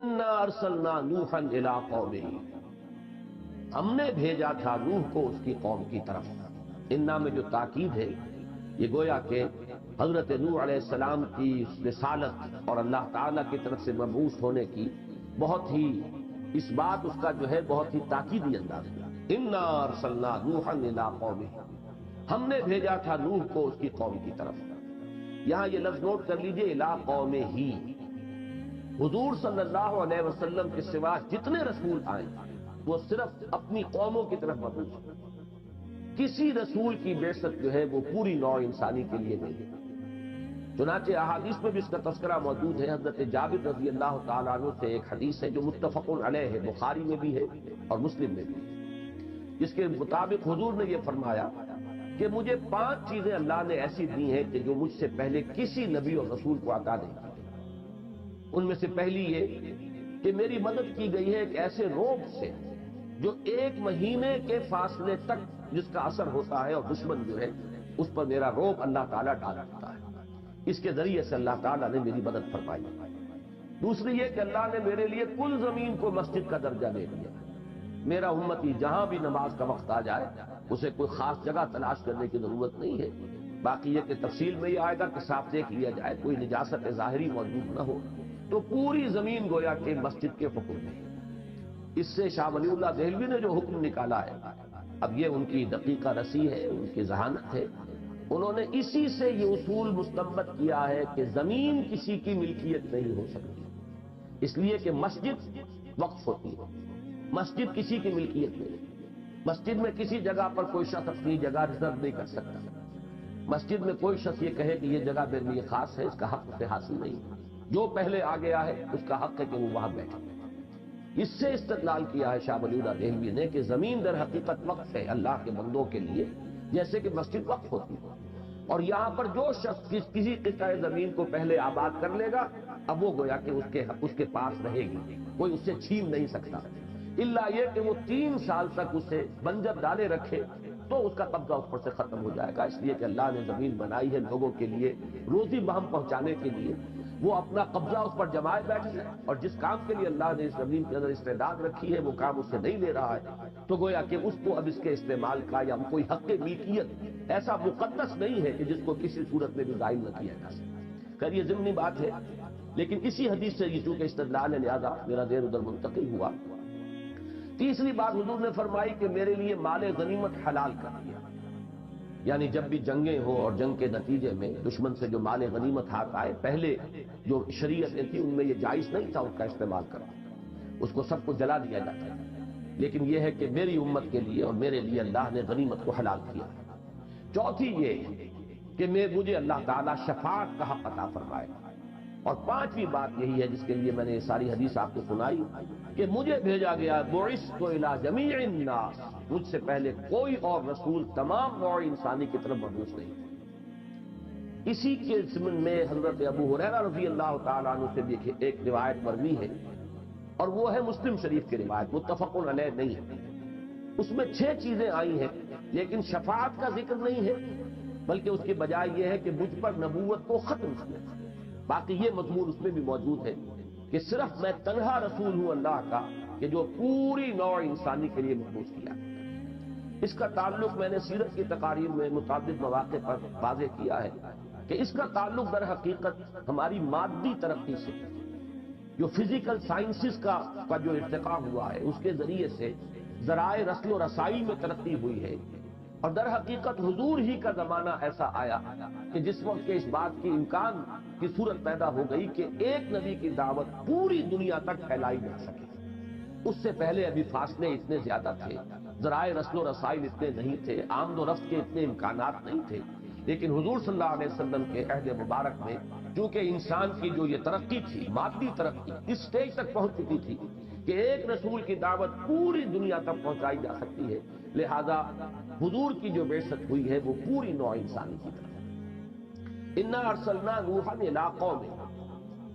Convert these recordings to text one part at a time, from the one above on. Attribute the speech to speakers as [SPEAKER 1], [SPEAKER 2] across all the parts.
[SPEAKER 1] انا ارسلنا نوحا الی قومہ، ہم نے بھیجا تھا نوح کو اس کی قوم کی طرف۔ انا میں جو تاکید ہے یہ گویا کہ حضرت نوح علیہ السلام کی رسالت اور اللہ تعالیٰ کی طرف سے مبعوث ہونے کی بہت ہی اس بات اس کا جو ہے بہت ہی تاکیدی انداز ہے۔ انا ارسلنا نوحا الی قومہ، ہم نے بھیجا تھا نوح کو اس کی قوم کی طرف۔ یہاں یہ لفظ نوٹ کر لیجئے، الی قومہ ہی۔ حضور صلی اللہ علیہ وسلم کے سوا جتنے رسول آئے وہ صرف اپنی قوموں کی طرف مبعوث ہیں۔ کسی رسول کی بعثت جو ہے وہ پوری نوع انسانی کے لیے نہیں ہے۔ چنانچہ احادیث میں بھی اس کا تذکرہ موجود ہے۔ حضرت جابر رضی اللہ تعالیٰ عنہ سے ایک حدیث ہے جو متفق علیہ ہے، بخاری میں بھی ہے اور مسلم میں بھی ہے، جس کے مطابق حضور نے یہ فرمایا کہ مجھے 5 چیزیں اللہ نے ایسی دی ہیں کہ جو مجھ سے پہلے کسی نبی اور رسول کو عطا نہیں کی۔ ان میں سے پہلی یہ کہ میری مدد کی گئی ہے ایک ایسے روب سے جو 1 مہینے کے فاصلے تک جس کا اثر ہوتا ہے، اور دشمن جو ہے اس پر میرا روب اللہ تعالیٰ ڈال دیتا ہے۔ اس کے ذریعے سے اللہ تعالیٰ نے میری مدد فرمائی۔ دوسری یہ کہ اللہ نے میرے لیے کل زمین کو مسجد کا درجہ دے دیا۔ میرا امتی جہاں بھی نماز کا وقت آ جائے اسے کوئی خاص جگہ تلاش کرنے کی ضرورت نہیں ہے۔ باقی یہ کہ تفصیل میں یہ آئے گا کہ صاف دیکھ لیا جائے، کوئی نجاست ظاہری موجود نہ ہو، تو پوری زمین گویا کہ مسجد کے حکم میں۔ اس سے شاہ ولی اللہ دہلوی نے جو حکم نکالا ہے، اب یہ ان کی دقیقہ رسی ہے، ان کی ذہانت ہے، انہوں نے اسی سے یہ اصول مستنبط کیا ہے کہ زمین کسی کی ملکیت نہیں ہو سکتی، اس لیے کہ مسجد وقف ہوتی ہے، مسجد کسی کی ملکیت نہیں۔ مسجد میں کسی جگہ پر کوئی شخص اپنی جگہ ریزرو نہیں کر سکتا۔ مسجد میں کوئی شخص یہ کہے کہ یہ جگہ میرے لیے خاص ہے، اس کا حق اسے حاصل نہیں۔ جو پہلے آ گیا ہے اس کا حق ہے کہ وہ وہاں بیٹھے۔ اس سے استدلال کیا ہے شاہ ولی اللہ دہلوی نے کہ زمین در حقیقت وقف ہے اللہ کے بندوں کے لیے، جیسے کہ مسجد وقف ہوتی ہے، اور یہاں پر جو شخص کسی قطع زمین کو پہلے آباد کر لے گا اب وہ گویا کہ اس کے پاس رہے گی، کوئی اس سے چھین نہیں سکتا، الا یہ کہ وہ 3 سال تک اسے بنجر ڈالے رکھے تو اس کا قبضہ اس پر سے ختم ہو جائے گا۔ اس لیے کہ اللہ نے زمین بنائی ہے لوگوں کے لیے روزی بہم پہنچانے کے لیے، وہ اپنا قبضہ اس پر جمائے بیٹھے ہیں، اور جس کام کے لیے اللہ نے اس زمین کے اندر استعداد رکھی ہے وہ کام اس سے نہیں لے رہا ہے، تو گویا کہ اس کو اب اس کے استعمال کا یا کوئی حق ملکیت ایسا مقدس نہیں ہے کہ جس کو کسی صورت میں بھی ظاہر نہ کیا جا سکے۔ خیر یہ ضمنی بات ہے، لیکن اسی حدیث سے یہ چونکہ استدلال ہے لہذا میرا ذہن ادھر منتقل ہوا۔ تیسری بات حضور نے فرمائی کہ میرے لیے مال غنیمت حلال کر دیا، یعنی جب بھی جنگیں ہوں اور جنگ کے نتیجے میں دشمن سے جو مال غنیمت ہاتھ آئے، پہلے جو شریعتیں تھی ان میں یہ جائز نہیں تھا اس کا استعمال کرنا، اس کو سب کو جلا دیا جاتا تھا، لیکن یہ ہے کہ میری امت کے لیے اور میرے لیے اللہ نے غنیمت کو حلال کیا۔ چوتھی یہ کہ مجھے اللہ تعالیٰ شفاعت کا حق عطا فرمائے، اور 5ویں بات یہی ہے جس کے لیے میں نے یہ ساری حدیث آپ کو سنائی کہ مجھے بھیجا گیا بعثت الی جمیع الناس، مجھ سے پہلے کوئی اور رسول تمام نوع انسانی کی طرف مبعوث نہیں۔ اسی کے ضمن میں حضرت ابو ہریرہ رضی اللہ تعالیٰ عنہ سے بھی ایک روایت مروی ہے، اور وہ ہے مسلم شریف کی روایت، متفق علیہ نہیں ہے۔ اس میں 6 چیزیں آئی ہیں، لیکن شفاعت کا ذکر نہیں ہے، بلکہ اس کی بجائے یہ ہے کہ مجھ پر نبوت کو ختم کیا۔ باقی یہ مضمون اس میں بھی موجود ہے کہ صرف میں تنہا رسول ہوں اللہ کا کہ جو پوری نوع انسانی کے لیے مبعوث کیا۔ اس کا تعلق میں نے سیرت کی تقاریر میں متعدد مواقع پر واضح کیا ہے کہ اس کا تعلق در حقیقت ہماری مادی ترقی سے، جو فزیکل سائنسز کا جو ارتقاء ہوا ہے اس کے ذریعے سے ذرائع رسل و رسائی میں ترقی ہوئی ہے، اور در حقیقت حضور ہی کا زمانہ ایسا آیا کہ جس وقت کے اس بات کی امکان کی صورت پیدا ہو گئی کہ ایک نبی کی دعوت پوری دنیا تک پھیلائی جا سکے۔ اس سے پہلے ابھی فاصلے اتنے زیادہ تھے، ذرائع رسل و رسائل اتنے نہیں تھے، آمد و رفت کے اتنے امکانات نہیں تھے، لیکن حضور صلی اللہ علیہ وسلم کے عہد مبارک میں چونکہ انسان کی جو یہ ترقی تھی، مادی ترقی اس سٹیج تک پہنچ چکی تھی کہ ایک رسول کی دعوت پوری دنیا تک پہنچائی جا سکتی ہے، لہذا حضور کی جو بعثت ہوئی ہے وہ پوری نوع انسانی کی طرف۔ انا ارسلنا نوحا الی قومہ،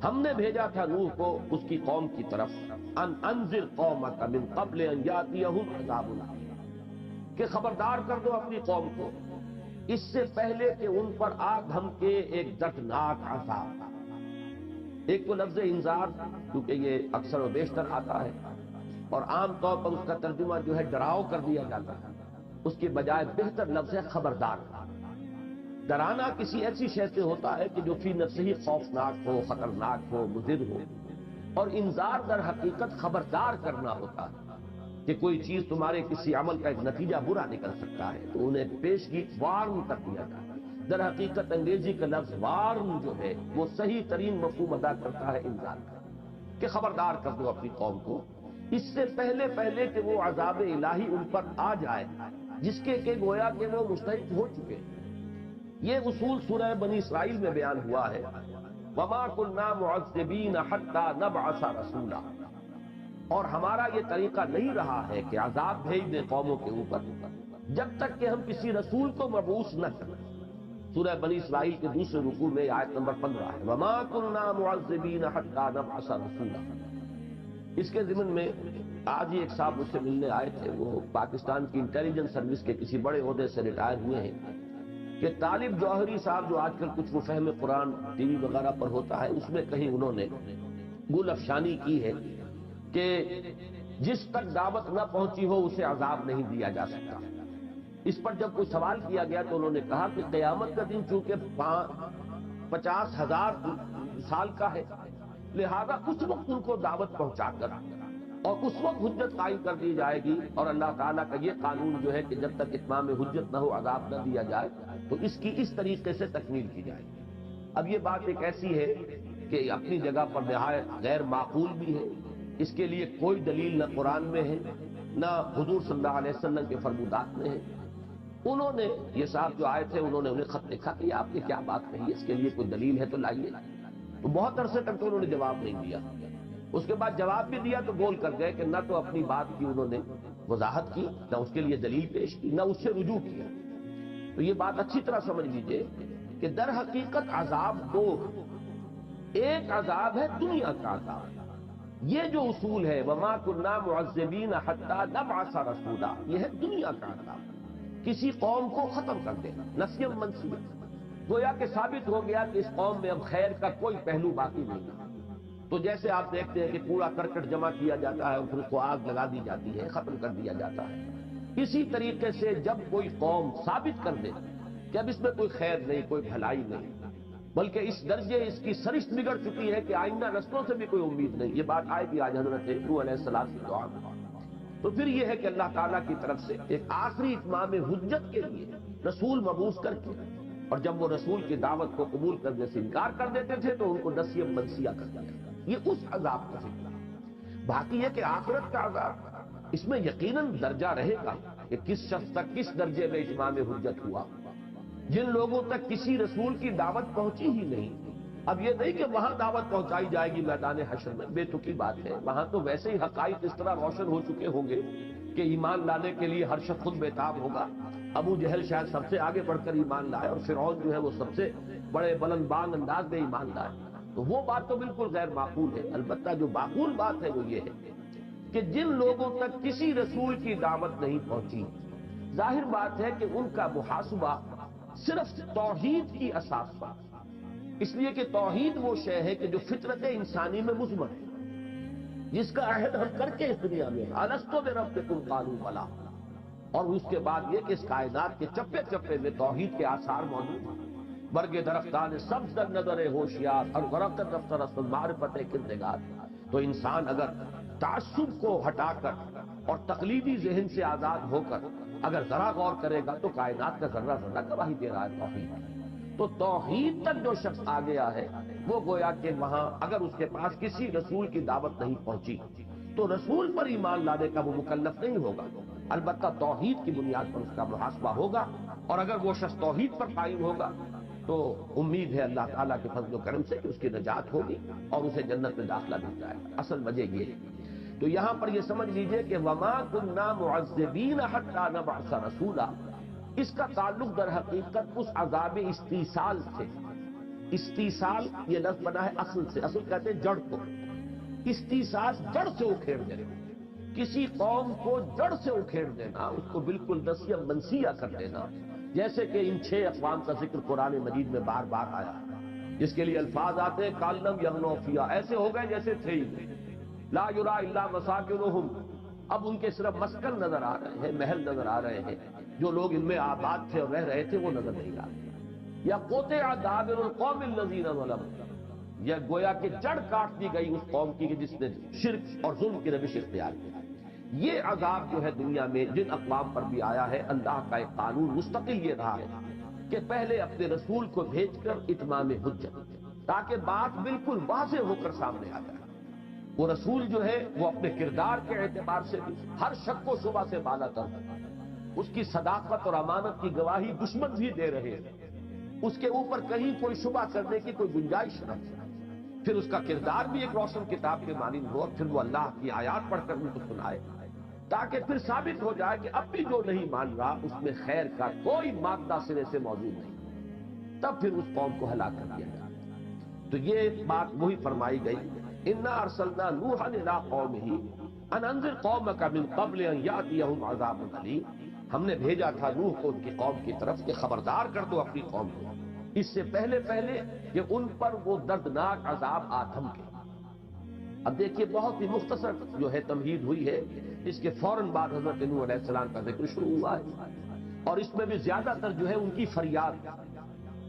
[SPEAKER 1] ہم نے بھیجا تھا نوح کو اس کی قوم کی طرف، ان انذر قومک من قبل ان یاتیہم عذاب الیم، کہ خبردار کر دو اپنی قوم کو اس سے پہلے کہ ان پر آ ہم کے ایک دردناک عذاب۔ ایک تو لفظ انذار، کیونکہ یہ اکثر و بیشتر آتا ہے اور عام طور پر اس کا ترجمہ جو ہے ڈراؤ کر دیا جاتا ہے، اس کے بجائے بہتر لفظ ہے خبردار۔ ڈرانا کسی ایسی شے سے ہوتا ہے کہ جو فی نفسہ ہی خوفناک ہو، خطرناک ہو، مضر ہو، اور انذار در حقیقت خبردار کرنا ہوتا ہے کہ کوئی چیز تمہارے کسی عمل کا ایک نتیجہ برا نکل سکتا ہے، تو انہیں پیشگی وارن کر دیا جاتا ہے۔ در حقیقت انگریزی کا لفظ وارن جو ہے وہ صحیح ترین مفہوم ادا کرتا ہے انذار کا، کہ خبردار کر دو اپنی قوم کو اس سے پہلے کہ وہ عذاب الہی ان پر آ جائے جس کے کہ گویا کہ وہ مستحق ہو چکے۔ یہ اصول سورہ بنی اسرائیل میں بیان ہوا ہے، وَمَا كُنَّا مُعَذِّبِينَ حَتَّى نَبْعَثَ رَسُولًا، اور ہمارا یہ طریقہ نہیں رہا ہے کہ عذاب بھیج دیں قوموں کے اوپر جب تک کہ ہم کسی رسول کو مبعوث نہ کریں۔ سورہ بنی اسرائیل کے دوسرے رکوع میں آیت نمبر 15 ہے، وَمَا كُنَّا مُعَذِّبِينَ حَتَّى نَبْعَثَ رَسُولًا۔ اس کے ضمن میں آج ہی ایک صاحب مجھ سے ملنے آئے تھے، وہ پاکستان کی انٹیلیجنس سروس کے کسی بڑے عہدے سے ریٹائر ہوئے ہیں، کہ طالب جوہری صاحب جو آج کل کچھ وہ فہم قرآن ٹی وی وغیرہ پر ہوتا ہے، اس میں کہیں انہوں نے گل افشانی کی ہے کہ جس تک دعوت نہ پہنچی ہو اسے عذاب نہیں دیا جا سکتا۔ اس پر جب کوئی سوال کیا گیا تو انہوں نے کہا کہ قیامت کا دن چونکہ 50,000 سال کا ہے، لہذا اس وقت ان کو دعوت پہنچا کر اور اس وقت حجت قائم کر دی جائے گی، اور اللہ تعالیٰ کا یہ قانون جو ہے کہ جب تک اتمام حجت نہ ہو عذاب نہ دیا جائے تو اس کی اس طریقے سے تکمیل کی جائے گی۔ اب یہ بات ایک ایسی ہے کہ اپنی جگہ پر نہایت غیر معقول بھی ہے، اس کے لیے کوئی دلیل نہ قرآن میں ہے نہ حضور صلی اللہ علیہ وسلم کے فرمودات میں ہے۔ انہوں نے یہ صاحب جو آئے تھے انہوں نے انہیں خط لکھا کہ آپ نے کیا بات کہی ہے، اس کے لیے کوئی دلیل ہے تو لائیے۔ تو بہت عرصے تک تو انہوں نے جواب نہیں دیا، اس کے بعد جواب بھی دیا تو بول کر گئے کہ نہ تو اپنی بات کی انہوں نے وضاحت کی، نہ اس کے لیے دلیل پیش کی، نہ اس سے رجوع کیا۔ تو یہ بات اچھی طرح سمجھ لیجئے کہ در حقیقت عذاب دو ہیں، ایک عذاب ہے دنیا کا عذاب، یہ جو اصول ہے وَمَا كُنَّا مُعَذِّبِينَ حَتَّى نَبْعَثَ رَسُولًا، یہ ہے دنیا کا عذاب، کسی قوم کو ختم کر دینا، نسیم منسیہ، گویا کہ ثابت ہو گیا کہ اس قوم میں اب خیر کا کوئی پہلو باقی نہیں ہے۔ تو جیسے آپ دیکھتے ہیں کہ کوڑا کرکٹ جمع کیا جاتا ہے اور پھر اس کو آگ لگا دی جاتی ہے، ختم کر دیا جاتا ہے، اسی طریقے سے جب کوئی قوم ثابت کر دے کہ اب اس میں کوئی خیر نہیں، کوئی بھلائی نہیں، بلکہ اس درجے اس کی سرشت بگڑ چکی ہے کہ آئندہ نسلوں سے بھی کوئی امید نہیں، یہ بات آئے گی آج حضرت نوح علیہ السلام کی دعا میں، تو پھر یہ ہے کہ اللہ تعالیٰ کی طرف سے ایک آخری اتمام حجت کے لیے رسول مبعوث کر کے، اور جب وہ رسول کی دعوت کو قبول کرنے سے انکار کر دیتے تھے تو ان کو نسیم منسیہ کر دیا۔ یہ اس عذاب کا ذکر ہے۔ باقی یہ کہ آخرت کا عذاب، اس میں یقیناً درجہ رہے گا کہ کس شخص تک کس درجے میں اتمام حجت ہوا۔ جن لوگوں تک کسی رسول کی دعوت پہنچی ہی نہیں، اب یہ نہیں کہ وہاں دعوت پہنچائی جائے گی میدان حشر میں، بے تکی بات ہے، وہاں تو ویسے ہی حقائق اس طرح روشن ہو چکے ہوں گے کہ ایمان لانے کے لیے ہر شخص خود بےتاب ہوگا۔ ابو جہل شاید سب سے آگے بڑھ کر ایمان لائے، اور فرعون جو ہے وہ سب سے بڑے بلند بانگ انداز میں ایمان لائے، تو وہ بات تو بالکل غیر معقول ہے۔ البتہ جو معقول بات ہے وہ یہ ہے کہ جن لوگوں تک کسی رسول کی دعوت نہیں پہنچی، ظاہر بات ہے کہ ان کا محاسبہ صرف توحید کی اساس پر، اس لیے کہ توحید وہ شے ہے کہ جو فطرت انسانی میں مضمر ہے، جس کا عہد ہم کر کے اس دنیا میں الستو بربکم قالوا بلی، اور اس کے بعد یہ کہ اس کائنات کے چپے چپے میں توحید کے آثار موجود ہیں، برگ درختان سبز در نظر ہوشیار اور غرق دفتر اصل معرفت کردگار۔ تو انسان اگر تعصب کو ہٹا کر اور تقلیدی ذہن سے آزاد ہو کر اگر ذرا غور کرے گا تو کائنات کا ذرہ ذرہ گواہی دے رہا ہے توحید۔ تو توحید تک جو شخص آ گیا ہے وہ گویا کہ وہاں اگر اس کے پاس کسی رسول کی دعوت نہیں پہنچی تو رسول پر ایمان لانے کا وہ مکلف نہیں ہوگا، البتہ توحید کی بنیاد پر اس کا محاسبہ ہوگا، اور اگر وہ شخص توحید پر قائم ہوگا تو امید ہے اللہ تعالیٰ کے فضل و کرم سے کہ اس کی نجات ہوگی اور اسے جنت میں داخلہ مل جائے گا۔ اصل وجہ یہ ہے۔ تو یہاں پر یہ سمجھ لیجئے کہ وَمَا كُنَّا مُعَذِّبِينَ حَتَّى نَبْعَثَ رَسُولًا، اس کا تعلق در حقیقت اس عذاب استیصال سے۔ استیصال یہ لفظ بنا ہے اصل سے، اصل کہتے ہیں جڑ کو، استیصال جڑ سے اکھیڑ دینا، کسی قوم کو جڑ سے اکھیڑ دینا، اس کو بالکل نسیم منسیہ کر دینا، جیسے کہ ان 6 اقوام کا ذکر قرآن مجید میں بار بار آیا۔ جس کے لیے الفاظ آتے ہیں کالم یغنو فیہا، ایسے ہو گئے جیسے تھے ہی نہیں، لا یرا الا مساکنہم، اب ان کے صرف مسکن نظر آ رہے ہیں، محل نظر آ رہے ہیں، جو لوگ ان میں آباد تھے اور رہ رہے تھے وہ نظر نہیں آ رہے۔ یا قطع دابر القوم الذین ظلموا، یا گویا کہ جڑ کاٹ دی گئی اس قوم کی کہ جس نے شرک اور ظلم کی روش اختیار کی۔ یہ عذاب جو ہے دنیا میں جن اقوام پر بھی آیا ہے، اللہ کا ایک قانون مستقل یہ رہا ہے کہ پہلے اپنے رسول کو بھیج کر اتمام حجت، تاکہ بات بالکل واضح ہو کر سامنے آ جائے۔ وہ رسول جو ہے وہ اپنے کردار کے اعتبار سے بھی ہر شک و شبہ سے بالا تر ہے، اس کی صداقت اور امانت کی گواہی دشمن بھی دے رہے ہیں، اس کے اوپر کہیں کوئی شبہ کرنے کی کوئی گنجائش نہیں۔ پھر اس کا کردار بھی ایک روشن کتاب کے مانند ہو، اور پھر وہ اللہ کی آیات پڑھ کر ان کو سنائے، تاکہ پھر ثابت ہو جائے کہ اب بھی جو نہیں مان رہا اس میں خیر کا کوئی مادہ سرے سے موجود نہیں، تب پھر اس قوم کو ہلاک کر دیا جائے۔ تو یہ بات وہی فرمائی گئی، انا ارسلنا نوحا الی قومہ ان انذر قومک من قبل ان یاتیہم عذاب الیم، ہم نے بھیجا تھا نوح کو ان کی قوم کی طرف کہ خبردار کر دو اپنی قوم کو اس سے پہلے کہ ان پر وہ دردناک عذاب آ تھمکے۔ اب دیکھیے بہت ہی مختصر جو ہے تمہید ہوئی ہے، اس کے فوراً بعد حضرت نوح علیہ السلام کا ذکر شروع ہوا ہے، اور اس میں بھی زیادہ تر جو ہے ان کی فریاد،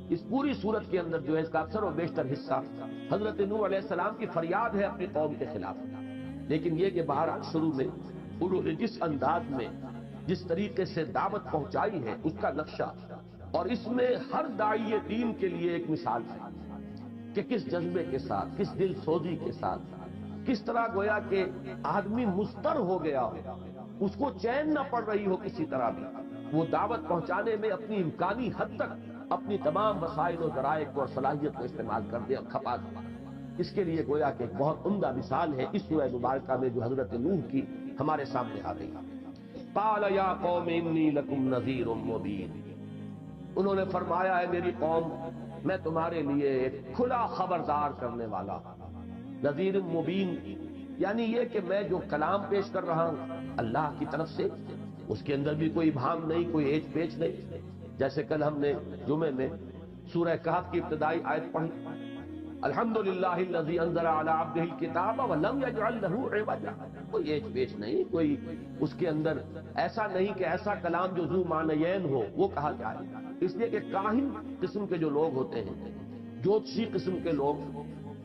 [SPEAKER 1] اس پوری صورت کے اندر جو ہے اس کا اکثر و بیشتر حصہ حضرت نوح علیہ السلام کی فریاد ہے اپنی قوم کے خلاف۔ لیکن یہ کہ بہرحال شروع میں انہوں نے جس انداز میں جس طریقے سے دعوت پہنچائی ہے اس کا نقشہ، اور اس میں ہر داعی دین کے لیے ایک مثال ہے کہ کس جذبے کے ساتھ، کس دل سوزی کے ساتھ، کس طرح گویا کہ آدمی مضطر ہو گیا ہو، اس کو چین نہ پڑ رہی ہو کسی طرح بھی، وہ دعوت پہنچانے میں اپنی امکانی حد تک اپنی تمام وسائل و ذرائع کو اور صلاحیت کو استعمال کر دے اور کھپا دے۔ اس کے لیے گویا کہ ایک بہت عمدہ مثال ہے اس سورہ مبارکہ میں جو حضرت نوح کی ہمارے سامنے آ گئی۔ قال یا قوم انی لکم نذیر مبین، انہوں نے فرمایا ہے میری قوم میں تمہارے لیے ایک کھلا خبردار کرنے والا، نذیر مبین یعنی یہ کہ میں جو کلام پیش کر رہا ہوں اللہ کی طرف سے، اس کے اندر بھی کوئی ابہام نہیں، کوئی ایچ پیچ نہیں۔ جیسے کل ہم نے جمعے میں سورہ کہف کی ابتدائی آیت پڑھی، الحمدللہ الذی انزل علی عبدہ الکتاب ولم یجعل لہ عوجا، کوئی ایچ پیچ نہیں، کوئی اس کے اندر ایسا نہیں کہ ایسا کلام جو ذو معنیین ہو وہ کہا جائے۔ اس لیے کہ کاہن قسم کے جو لوگ ہوتے ہیں، جوتشی قسم کے لوگ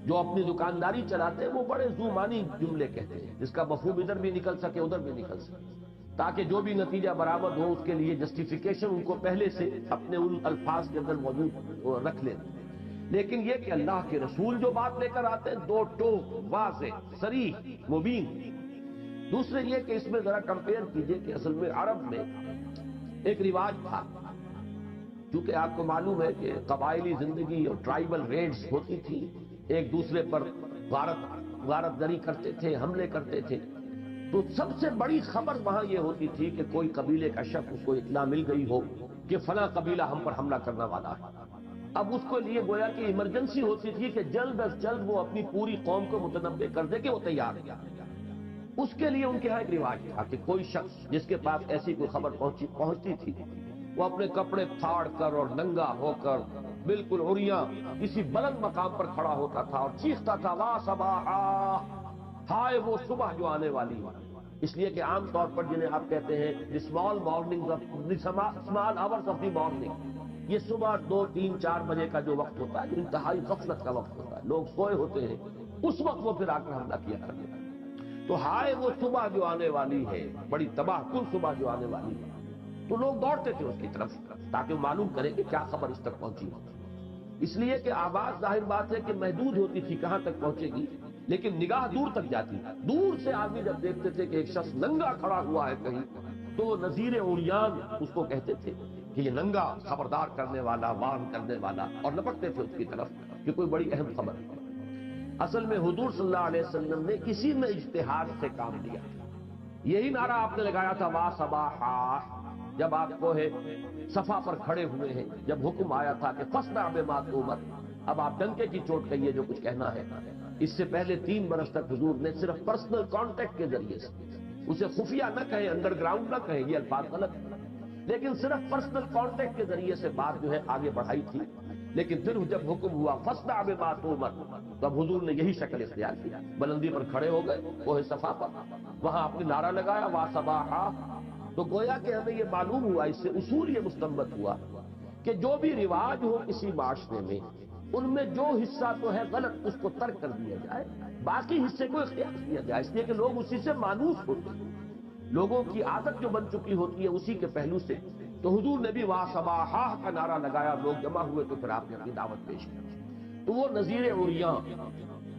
[SPEAKER 1] جو اپنی دکانداری چلاتے ہیں، وہ بڑے ذو معنی جملے کہتے ہیں جس کا مفہوم ادھر بھی نکل سکے ادھر بھی نکل سکے، تاکہ جو بھی نتیجہ برآمد ہو اس کے لیے جسٹیفیکیشن ان کو پہلے سے اپنے ان الفاظ کے اندر موجود رکھ لیں۔ لیکن یہ کہ اللہ کے رسول جو بات لے کر آتے ہیں دو ٹوک، واضح، صریح، مبین۔ دوسرے یہ کہ اس میں ذرا کمپیئر کیجئے کہ اصل میں عرب میں ایک رواج تھا، کیونکہ آپ کو معلوم ہے کہ قبائلی زندگی اور ٹرائبل ریڈز ہوتی تھی، ایک دوسرے پر غارت گری کرتے تھے، حملے کرتے تھے، تو سب سے بڑی خبر وہاں یہ ہوتی تھی کہ کوئی قبیلے کا شخص اس کو اطلاع مل گئی ہو کہ فلاں قبیلہ ہم پر حملہ کرنے والا ہے۔ اب اس کو لیے گویا کہ ایمرجنسی ہوتی تھی کہ جلد از جلد وہ اپنی پوری قوم کو متنبع کر دے کہ وہ تیار ہے۔ اس کے لیے ان کے ہاں ایک رواج تھا کہ کوئی شخص جس کے پاس ایسی کوئی خبر پہنچتی تھی، وہ اپنے کپڑے پھاڑ کر اور ننگا ہو کر بالکل عریاں کسی بلند مقام پر کھڑا ہوتا تھا اور چیختا تھا وا صباحا، ہائے وہ صبح جو آنے والی ہے۔ اس لیے کہ عام طور پر جنہیں آپ کہتے ہیں small morning small hours of the morning, یہ صبح 2، 3، 4 بجے کا جو وقت ہوتا ہے جو انتہائی غفلت کا وقت ہوتا ہے، لوگ سوئے ہوتے ہیں، اس وقت وہ پھر آ کر حملہ کیا کرتے ہیں۔ تو ہائے وہ صبح جو آنے والی ہے، بڑی تباہ کن صبح جو آنے والی ہے، تو لوگ دوڑتے تھے اس کی طرف تاکہ معلوم کریں کہ کیا خبر اس تک پہنچی ہو۔ اس لیے کہ آواز ظاہر بات ہے کہ محدود ہوتی تھی کہاں تک پہنچے گی، لیکن نگاہ دور تک جاتی تھی۔ دور سے آدمی جب دیکھتے تھے کہ ایک شخص ننگا کھڑا ہوا ہے کہیں، تو نذیر عریان اس کو کہتے تھے کہ یہ ننگا خبردار کرنے والا، وارن کرنے والا، اور لپکتے تھے اس کی طرف کہ کوئی بڑی اہم خبر ہے۔ اصل میں حضور صلی اللہ علیہ وسلم نے اسی میں اجتہاد سے کام لیا، یہی نعرہ آپ نے لگایا تھا وا صباحا، جب آپ کوہ صفا پر کھڑے ہوئے ہیں، جب حکم آیا تھا کہ فاصدع بما تؤمر، اب آپ ڈنکے کی چوٹ کہیے جو کچھ کہنا ہے۔ اس سے پہلے 3 برس تک حضور نے صرف پرسنل کانٹیکٹ کے ذریعے سے، اسے خفیہ نہ کہیں، انڈر گراؤنڈ نہ کہیں، یہ الفاظ غلط ہیں، لیکن صرف پرسنل کانٹیکٹ کے ذریعے سے بات جو ہے آگے بڑھائی تھی، لیکن پھر جب حکم ہوا فاصدع بما تؤمر، تو اب حضور نے یہی شکل اختیار کیا، بلندی پر کھڑے ہو گئے کوہ صفا پر، وہاں اپنے نعرہ لگایا واسباحا۔ تو گویا کہ ہمیں یہ معلوم ہوا، اس سے اصول یہ مستنبط ہوا کہ جو بھی رواج ہو کسی معاشرے میں، ان میں جو حصہ تو ہے غلط اس کو ترک کر دیا جائے، باقی حصے کو اختیار کیا جائے، اس لیے کہ لوگ اسی سے مانوس ہوتے ہیں، لوگوں کی عادت جو بن چکی ہوتی ہے اسی کے پہلو سے۔ تو حضور نے بھی واسباحا کا نعرہ لگایا، لوگ جمع ہوئے تو پھر آپ نے اپنی دعوت پیش کی، تو وہ نذیر عریاں۔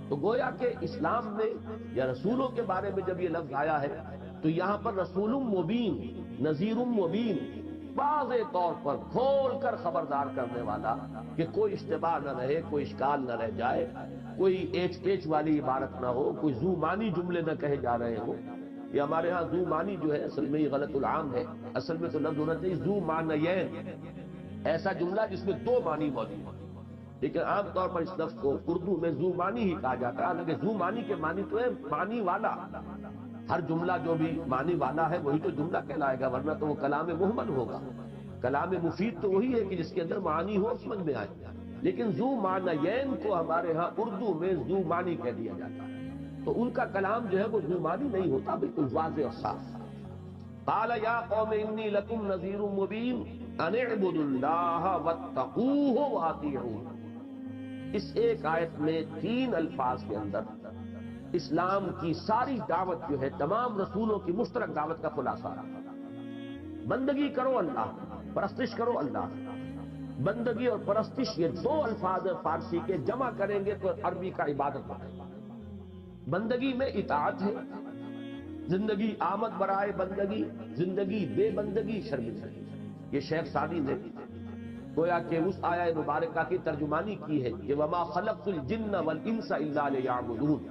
[SPEAKER 1] تو گویا کہ اسلام میں یا رسولوں کے بارے میں جب یہ لفظ آیا ہے تو یہاں پر رسول مبین، نذیر مبین، واضح طور پر کھول کر خبردار کرنے والا کہ کوئی اشتباہ نہ رہے، کوئی اشکال نہ رہ جائے، کوئی ایچ پیچ والی عبارت نہ ہو، کوئی زو معنی جملے نہ کہے جا رہے ہوں۔ یہ ہمارے ہاں زو معنی جو ہے اصل میں یہ غلط العام ہے، اصل میں تو لفظ ہونا چاہیے زو معنیین، ایسا جملہ جس میں دو معنی موجود ہوں، لیکن عام طور پر اس لفظ کو اردو میں زو معنی ہی کہا جاتا ہے، حالانکہ زو معنی کے معنی تو ہے معنی والا، ہر جملہ جو بھی معنی والا ہے وہی تو جملہ کہلائے گا، ورنہ تو وہ کلام محمل ہوگا۔ کلام مفید تو وہی ہے کہ جس کے اندر معانی ہو، سمجھ میں آئے، لیکن ذو معنیین کو ہمارے ہاں اردو میں ذو معنی کہہ دیا جاتا ہے، تو ان کا کلام جو ہے وہ ذو معنی نہیں ہوتا، بالکل واضح اور صاف۔ قال یا قوم انی لکم نذیر مبین ان اعبدوا اللہ واتقوہ واطیعون۔ اس ایک آیت میں 3 الفاظ کے اندر اسلام کی ساری دعوت جو ہے، تمام رسولوں کی مشترک دعوت کا خلاصہ رہا۔ بندگی کرو اللہ، پرستش کرو اللہ۔ بندگی اور پرستش یہ 2 الفاظ فارسی کے، جمع کریں گے تو عربی کا عبادت بنے گا۔ بندگی میں اطاعت ہے، زندگی آمد برائے بندگی، زندگی بے بندگی شرمندگی۔ یہ شیخ سعدی نے گویا کہ اس آیہ مبارکہ کی ترجمانی کی ہے کہ وما خلقت الجن والانس الا لیعبدون،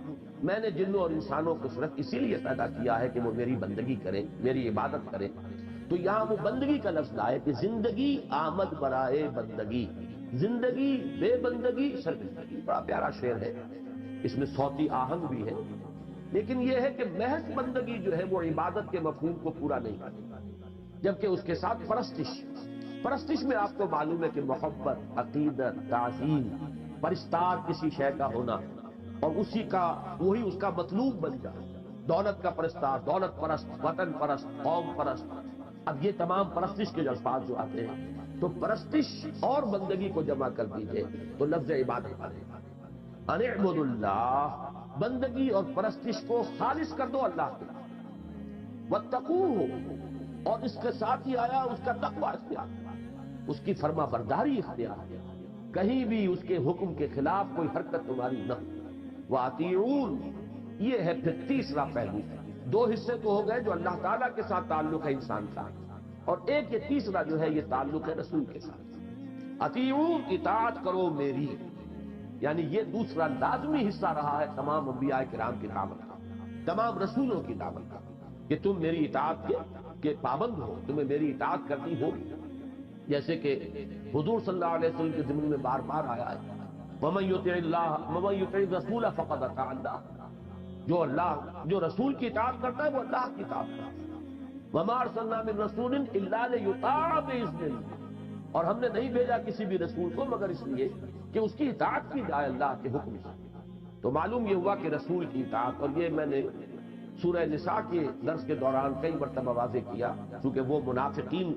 [SPEAKER 1] میں نے جنوں اور انسانوں کو صرف اسی لیے پیدا کیا ہے کہ وہ میری بندگی کریں، میری عبادت کریں۔ تو یہاں وہ بندگی کا لفظ لائے کہ زندگی آمد برائے بندگی، زندگی بے بندگی شرمندگی۔ بڑا پیارا شعر ہے، اس میں صوتی آہنگ بھی ہے، لیکن یہ ہے کہ محض بندگی جو ہے وہ عبادت کے مفہوم کو پورا نہیں کرتی، جبکہ اس کے ساتھ پرستش میں آپ کو معلوم ہے کہ محبت، عقیدت، تعظیم، پرستار کسی شے کا ہونا اور اسی کا وہی اس کا مطلوب بن جائے۔ دولت کا پرستار، دولت پرست، وطن پرست، قوم پرست، اب یہ تمام پرستش کے الفاظ جو آتے ہیں، تو پرستش اور بندگی کو جمع کر دیجئے تو لفظ عبادت آئے گا۔ ان اعبدوا اللہ، بندگی اور پرستش کو خالص کر دو اللہ کے لیے، واتقوہ، اور اس کے ساتھ ہی آیا اس کا تقوی اختیار، اس کی فرما برداری اختیار، کہیں بھی اس کے حکم کے خلاف کوئی حرکت تمہاری نہ ہو۔ واطیعون، یہ ہے پھر تیسرا پہلو۔ 2 حصے تو ہو گئے جو اللہ تعالیٰ کے ساتھ تعلق ہے انسان کا، اور ایک یہ تیسرا جو ہے یہ تعلق ہے رسول کے ساتھ۔ اطیعون، اطاعت کرو میری، یعنی یہ دوسرا لازمی حصہ رہا ہے تمام انبیاء کرام کی دعوت کا، تمام رسولوں کی دعوت کا، کہ تم میری اطاعت کے پابند ہو، تمہیں میری اطاعت کرنی ہوگی، جیسے کہ حضور صلی اللہ علیہ وسلم کے ضمن میں بار بار آیا ہے وَمَن يُطِعِ الرَّسُولَ فَقَدْ أَطَاعَ اللَّهَ، جو رسول کی اطاعت کرتا ہے وہ اللہ کی اطاعت کرتا ہے۔ وَمَا أَرْسَلْنَا مِن رَّسُولٍ إِلَّا لِيُطَاعَ بِإِذْنِ اللَّهِ، اور ہم نے نہیں بھیجا کسی بھی رسول کو مگر اس لیے کہ اس کی اطاعت کی جائے اللہ کے حکم سے۔ تو معلوم یہ ہوا کہ رسول کی اطاعت، اور یہ میں نے سورہ نساء کے درس کے دوران کئی مرتبہ واضح کیا، چونکہ وہ منافقین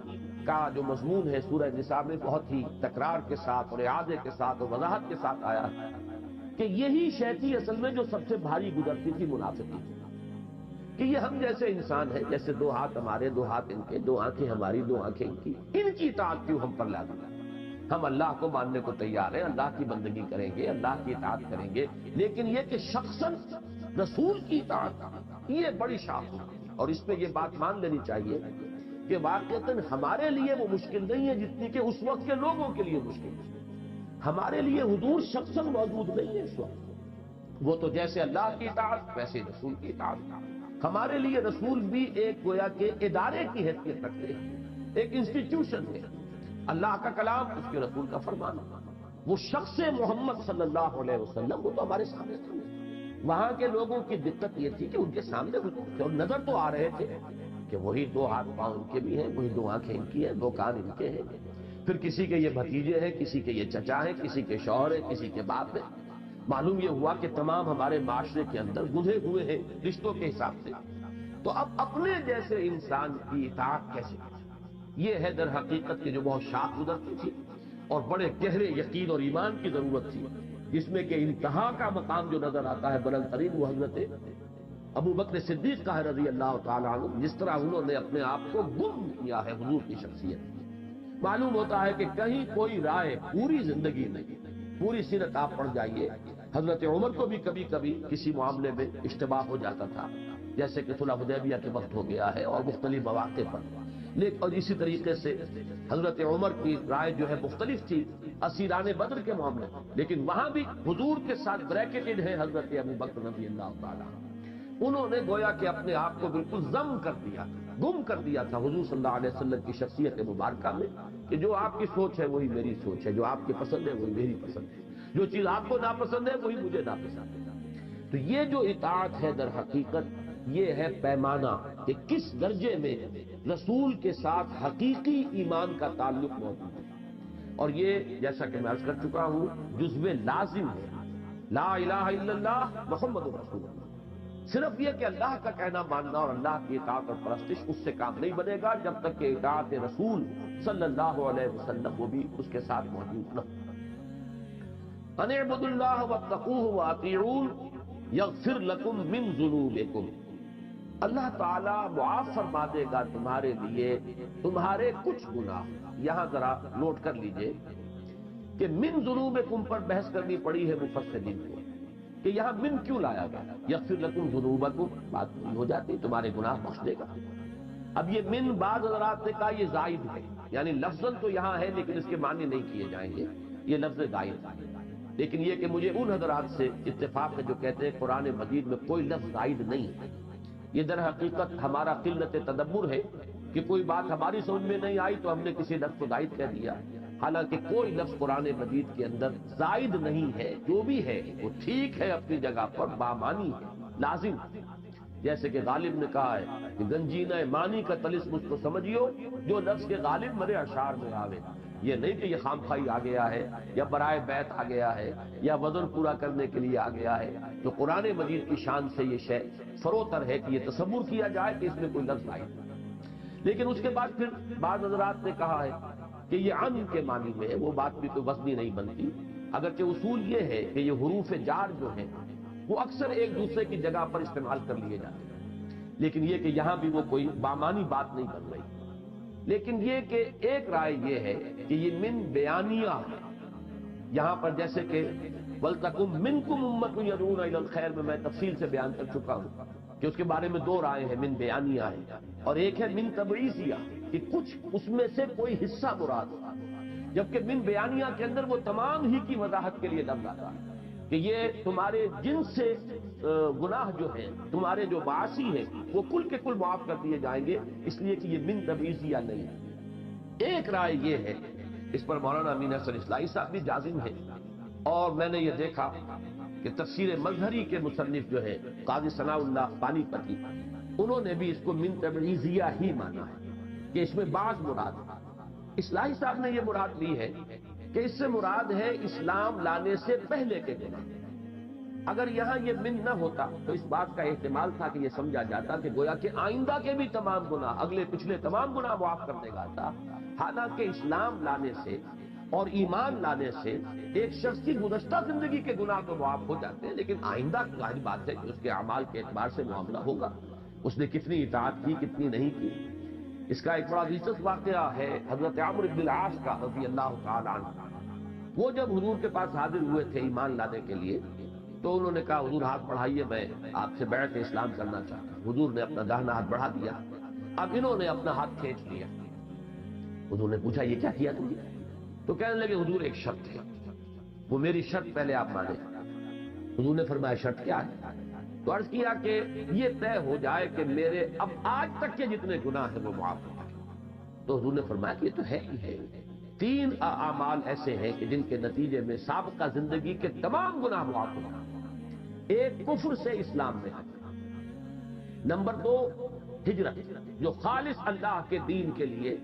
[SPEAKER 1] کا جو مضمون ہے سورہ نساء میں بہت ہی تکرار کے ساتھ اور اعادے کے ساتھ اور وضاحت کے ساتھ آیا ہے کہ یہی شے تھی اصل میں جو سب سے بھاری گزرتی تھی منافقین، کہ یہ ہم جیسے انسان ہیں، جیسے 2 ہاتھ ہمارے، 2 ہاتھ ان کے، 2 آنکھیں ہماری، 2 آنکھیں ان کی اطاعت کیوں ہم پر لازم ہے؟ ہم اللہ کو ماننے کو تیار ہیں، اللہ کی بندگی کریں گے، اللہ کی اطاعت کریں گے، لیکن یہ کہ شخصاً رسول کی اطاعت یہ بڑی شاخ ہے، اور اس پہ یہ بات مان لینی چاہیے کہ واقعتاً ہمارے لیے وہ مشکل نہیں ہے جتنی کہ اس وقت کے لوگوں کے لیے مشکل ہے۔ ہمارے لیے حضور شخصاً موجود نہیں ہے اس وقت، وہ تو جیسے اللہ کی اطاعت ویسے رسول کی اطاعت۔ ہمارے لیے رسول بھی ایک گویا کہ ادارے کی حیثیت رکھتے ہیں، ایک انسٹیٹیوشن ہے، اللہ کا کلام، اس کے رسول کا فرمان۔ وہ شخص محمد صلی اللہ علیہ وسلم وہ تو ہمارے سامنے تھے، وہاں کے لوگوں کی دقت یہ تھی کہ ان کے سامنے وہ تھے اور نظر تو آ رہے تھے کہ وہی 2 ہاتھ پاؤں ان کے بھی ہیں، وہی 2 آنکھیں ان کی ہیں، 2 کان ان کے ہیں، پھر کسی کے یہ بھتیجے ہیں، کسی کے یہ چچا ہیں، کسی کے شوہر ہیں، کسی کے باپ ہیں۔ معلوم یہ ہوا کہ تمام ہمارے معاشرے کے اندر گندھے ہوئے ہیں رشتوں کے حساب سے۔ تو اب اپنے جیسے انسان کی اطاعت کیسے کی؟ یہ ہے در حقیقت کہ جو بہت شاخ گزرتی تھی اور بڑے گہرے یقین اور ایمان کی ضرورت تھی، جس میں کہ انتہا کا مقام جو نظر آتا ہے بلند ترین، وہ حضرت ابو بکر صدیق کا ہے رضی اللہ تعالیٰ عنہ، جس طرح انہوں نے اپنے آپ کو گم کیا ہے حضور کی شخصیت۔ معلوم ہوتا ہے کہ کہیں کوئی رائے پوری زندگی نہیں، پوری سیرت آپ پڑھ جائیے، حضرت عمر کو بھی کبھی کبھی کسی معاملے میں اشتباہ ہو جاتا تھا، جیسے کہ صلح حدیبیہ کے وقت ہو گیا ہے اور مختلف مواقع پر، لیکن اور اسی طریقے سے حضرت عمر کی رائے جو ہے مختلف تھی اسیران بدر کے معاملے، لیکن وہاں بھی حضور کے ساتھ بریکٹڈ ہے حضرت ابو بکر رضی اللہ تعالیٰ۔ انہوں نے گویا کہ اپنے آپ کو بالکل ضم کر دیا، گم کر دیا تھا حضور صلی اللہ علیہ وسلم کی شخصیت مبارکہ میں، کہ جو آپ کی سوچ ہے وہی میری سوچ ہے، جو آپ کی پسند ہے وہی میری پسند ہے، جو چیز آپ کو ناپسند ہے وہی مجھے ناپسند ہے۔ تو یہ جو اطاعت ہے در حقیقت یہ ہے پیمانہ کہ کس درجے میں رسول کے ساتھ حقیقی ایمان کا تعلق موجود ہے، اور یہ جیسا کہ میں عرض کر چکا ہوں جزو لازم ہے لا الہ الا اللہ محمد رسول اللہ۔ صرف یہ کہ اللہ کا کہنا ماننا اور اللہ کی اطاعت اور پرستش، اس سے کام نہیں بنے گا جب تک کہ اطاعت رسول صلی اللہ علیہ وسلم وہ بھی اس کے ساتھ موجود نہ ہو۔ ان اعبدوا اللہ واتقوہ واطیعون یغفر لکم من ذنوبکم، اللہ تعالیٰ معاف فرما دے گا تمہارے لیے تمہارے کچھ گناہ۔ یہاں ذرا نوٹ کر لیجئے کہ من ذنوبکم پر بحث کرنی پڑی ہے مفسرین کو کہ یہاں من کیوں لایا گیا؟ یغفر لکم ذنوبکم، بات پوری ہو جاتی، تمہارے گناہ بخش دے گا۔ اب یہ من بعض حضرات نے کہا یہ زائد ہے، یعنی لفظاً تو یہاں ہے لیکن اس کے معنی نہیں کیے جائیں گے، یہ لفظ زائد ہے۔ لیکن یہ کہ مجھے ان حضرات سے اتفاق ہے جو کہتے ہیں قرآن مجید میں کوئی لفظ زائد نہیں ہے۔ یہ در حقیقت ہمارا قلت تدبر ہے کہ کوئی بات ہماری سمجھ میں نہیں آئی تو ہم نے کسی لفظ کو زائد کہہ دیا، حالانکہ کوئی لفظ قرآن مجید کے اندر زائد نہیں ہے، جو بھی ہے وہ ٹھیک ہے اپنی جگہ پر، بامانی ہے، لازم۔ جیسے کہ غالب نے کہا ہے کہ گنجینہ مانی کا طلسم اس کو سمجھیو جو لفظ کے غالب مرے اشعار میں آوے۔ یہ نہیں کہ یہ خام خواہی آ گیا ہے یا برائے بیت آ گیا ہے یا وزن پورا کرنے کے لیے آ گیا ہے، تو قرآن مجید کی شان سے یہ شے فروتر ہے کہ یہ تصور کیا جائے کہ اس میں کوئی لفظ آئے۔ لیکن اس کے بعد پھر بعض حضرات نے کہا ہے کہ یہ عن کے معنی میں ہے، وہ بات بھی کوئی وزنی نہیں بنتی، اگرچہ اصول یہ ہے کہ یہ حروف جار جو ہیں وہ اکثر ایک دوسرے کی جگہ پر استعمال کر لیے جاتے ہیں، لیکن یہ کہ یہاں بھی وہ کوئی بامانی بات نہیں بن رہی۔ لیکن یہ کہ ایک رائے یہ ہے کہ یہ من بیانیہ ہے، یہاں پر جیسے کہ وَلْتَكُمْ مِنْكُمْ أُمَّةٌ يَدْعُونَ إِلَى الْخَيْرِ میں تفصیل سے بیان کر چکا ہوں کہ اس کے بارے میں دو رائے ہیں، من بیانیہ ہے اور ایک ہے من تبعیضیہ کہ کچھ اس میں سے کوئی حصہ مراد ہو، جبکہ من بیانیہ کے اندر وہ تمام ہی کی وضاحت کے لیے لفظ آتا ہے کہ یہ تمہارے جن سے گناہ جو ہیں، تمہارے جو معاصی ہیں وہ کل کے کل معاف کر دیے جائیں گے، اس لیے کہ یہ من تبعیضیہ نہیں ہے۔ ایک رائے یہ ہے، اس پر مولانا امین حسن اصلاحی صاحب بھی جازم ہے، اور میں نے یہ دیکھا کہ تفسیر مظہری کے مصنف جو ہے قاضی ثناء اللہ پانی پتی، انہوں نے بھی اس کو من تبعیضیہ ہی مانا ہے کہ اس میں بعض مراد ہے۔ اصلاحی صاحب نے یہ مراد لی ہے کہ اس سے مراد ہے اسلام لانے سے پہلے کے گناہ۔ اگر یہاں یہ من نہ ہوتا تو اس بات کا احتمال تھا کہ یہ سمجھا جاتا کہ گویا کہ آئندہ کے بھی تمام گناہ، اگلے پچھلے تمام گناہ معاف کر دے گا تھا، حالانکہ اسلام لانے سے اور ایمان لانے سے ایک شخص کی گزشتہ زندگی کے گناہ تو معاف ہو جاتے ہیں، لیکن آئندہ ظاہر بات ہے کہ اس کے اعمال کے اعتبار سے معاملہ ہوگا، اس نے کتنی اطاعت کی کتنی نہیں کی۔ اس کا ایک بڑا دلچسپ واقعہ ہے حضرت عمرو بن العاص کا رضی اللہ تعالی عنہ۔ وہ جب حضور کے پاس حاضر ہوئے تھے ایمان لانے کے لیے تو انہوں نے کہا حضور ہاتھ بڑھائیے، میں آپ سے بیعت اسلام کرنا چاہتا ہوں۔ حضور نے اپنا داہنا ہاتھ بڑھا دیا، اب انہوں نے اپنا ہاتھ کھینچ لیا۔ حضور نے پوچھا یہ کیا کیا تم نے؟ تو کہنے لگے حضور ایک شرط ہے، وہ میری شرط پہلے آپ مانیں۔ حضور نے فرمایا شرط کیا ہے؟ تو عرض کیا کہ یہ طے ہو جائے کہ میرے اب آج تک کے جتنے گناہ ہیں وہ معاف ہو جائیں۔ تو حضور نے فرمایا کہ یہ تو ہے ہی ہے، 3 اعمال ایسے ہیں کہ جن کے نتیجے میں سابقہ زندگی کے تمام گناہ معاف ہو جائیں۔ ایک کفر سے اسلام میں آنا، نمبر 2 ہجرت جو خالص اللہ کے دین کے لیے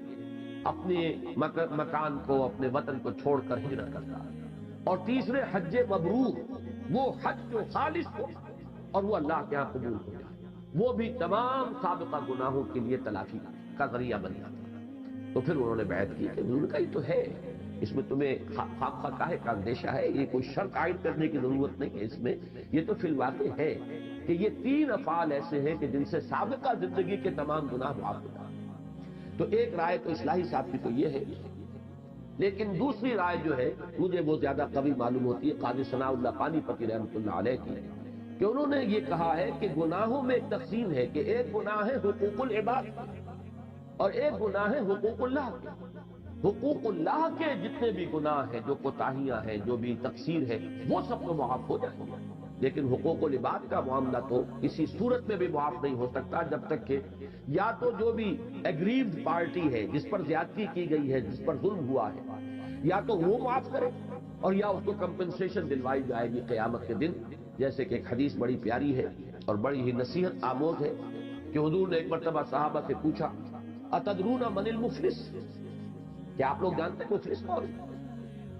[SPEAKER 1] اپنے مکان کو، اپنے وطن کو چھوڑ کر ہجرت کرتا ہے، اور تیسرے حج مبرور، وہ حج جو خالص ہو اور وہ اللہ کے ہاں قبول ہو جائے، وہ بھی تمام سابقہ گناہوں کے لیے تلافی کا ذریعہ بن جاتا ہے۔ تو پھر انہوں نے بیعت کی کہ حضور کا ہی تو ہے، اس میں تمہیں خواہ کاہے کا اندیشہ ہے، یہ کوئی شرط عائد کرنے کی ضرورت نہیں ہے اس میں، یہ تو فی الواقع ہے کہ یہ 3 افعال ایسے ہیں کہ جن سے سابقہ زندگی کے تمام گناہ معاف ہو جاتے ہیں۔ تو ایک رائے تو اصلاحی صاحب کی تو یہ ہے، لیکن دوسری رائے جو ہے مجھے وہ زیادہ قوی معلوم ہوتی ہے قاضی ثناء اللہ پانی پتی رحمۃ اللہ علیہ کی، کہ انہوں نے یہ کہا ہے کہ گناہوں میں ایک تقسیم ہے کہ ایک گناہ ہے حقوق العباد اور ایک گناہ ہے حقوق اللہ کے۔ حقوق اللہ کے جتنے بھی گناہ ہیں، جو کوتاہیاں ہیں، جو بھی تقصیر ہے، وہ سب کو معاف ہو جائیں گے، لیکن حقوق العباد کا معاملہ تو کسی صورت میں بھی معاف نہیں ہو سکتا جب تک کہ یا تو جو بھی ایگریوڈ پارٹی ہے، جس پر زیادتی کی گئی ہے، جس پر ظلم ہوا ہے، یا تو وہ معاف کرے اور یا اس کو کمپنسیشن دلوائی جائے گی قیامت کے دن۔ جیسے کہ ایک حدیث بڑی پیاری ہے اور بڑی ہی نصیحت آموز ہے کہ حضور نے ایک مرتبہ صحابہ سے پوچھا اتدرون من المفلس، کیا آپ لوگ جانتے ہیں مفلس کون ہے؟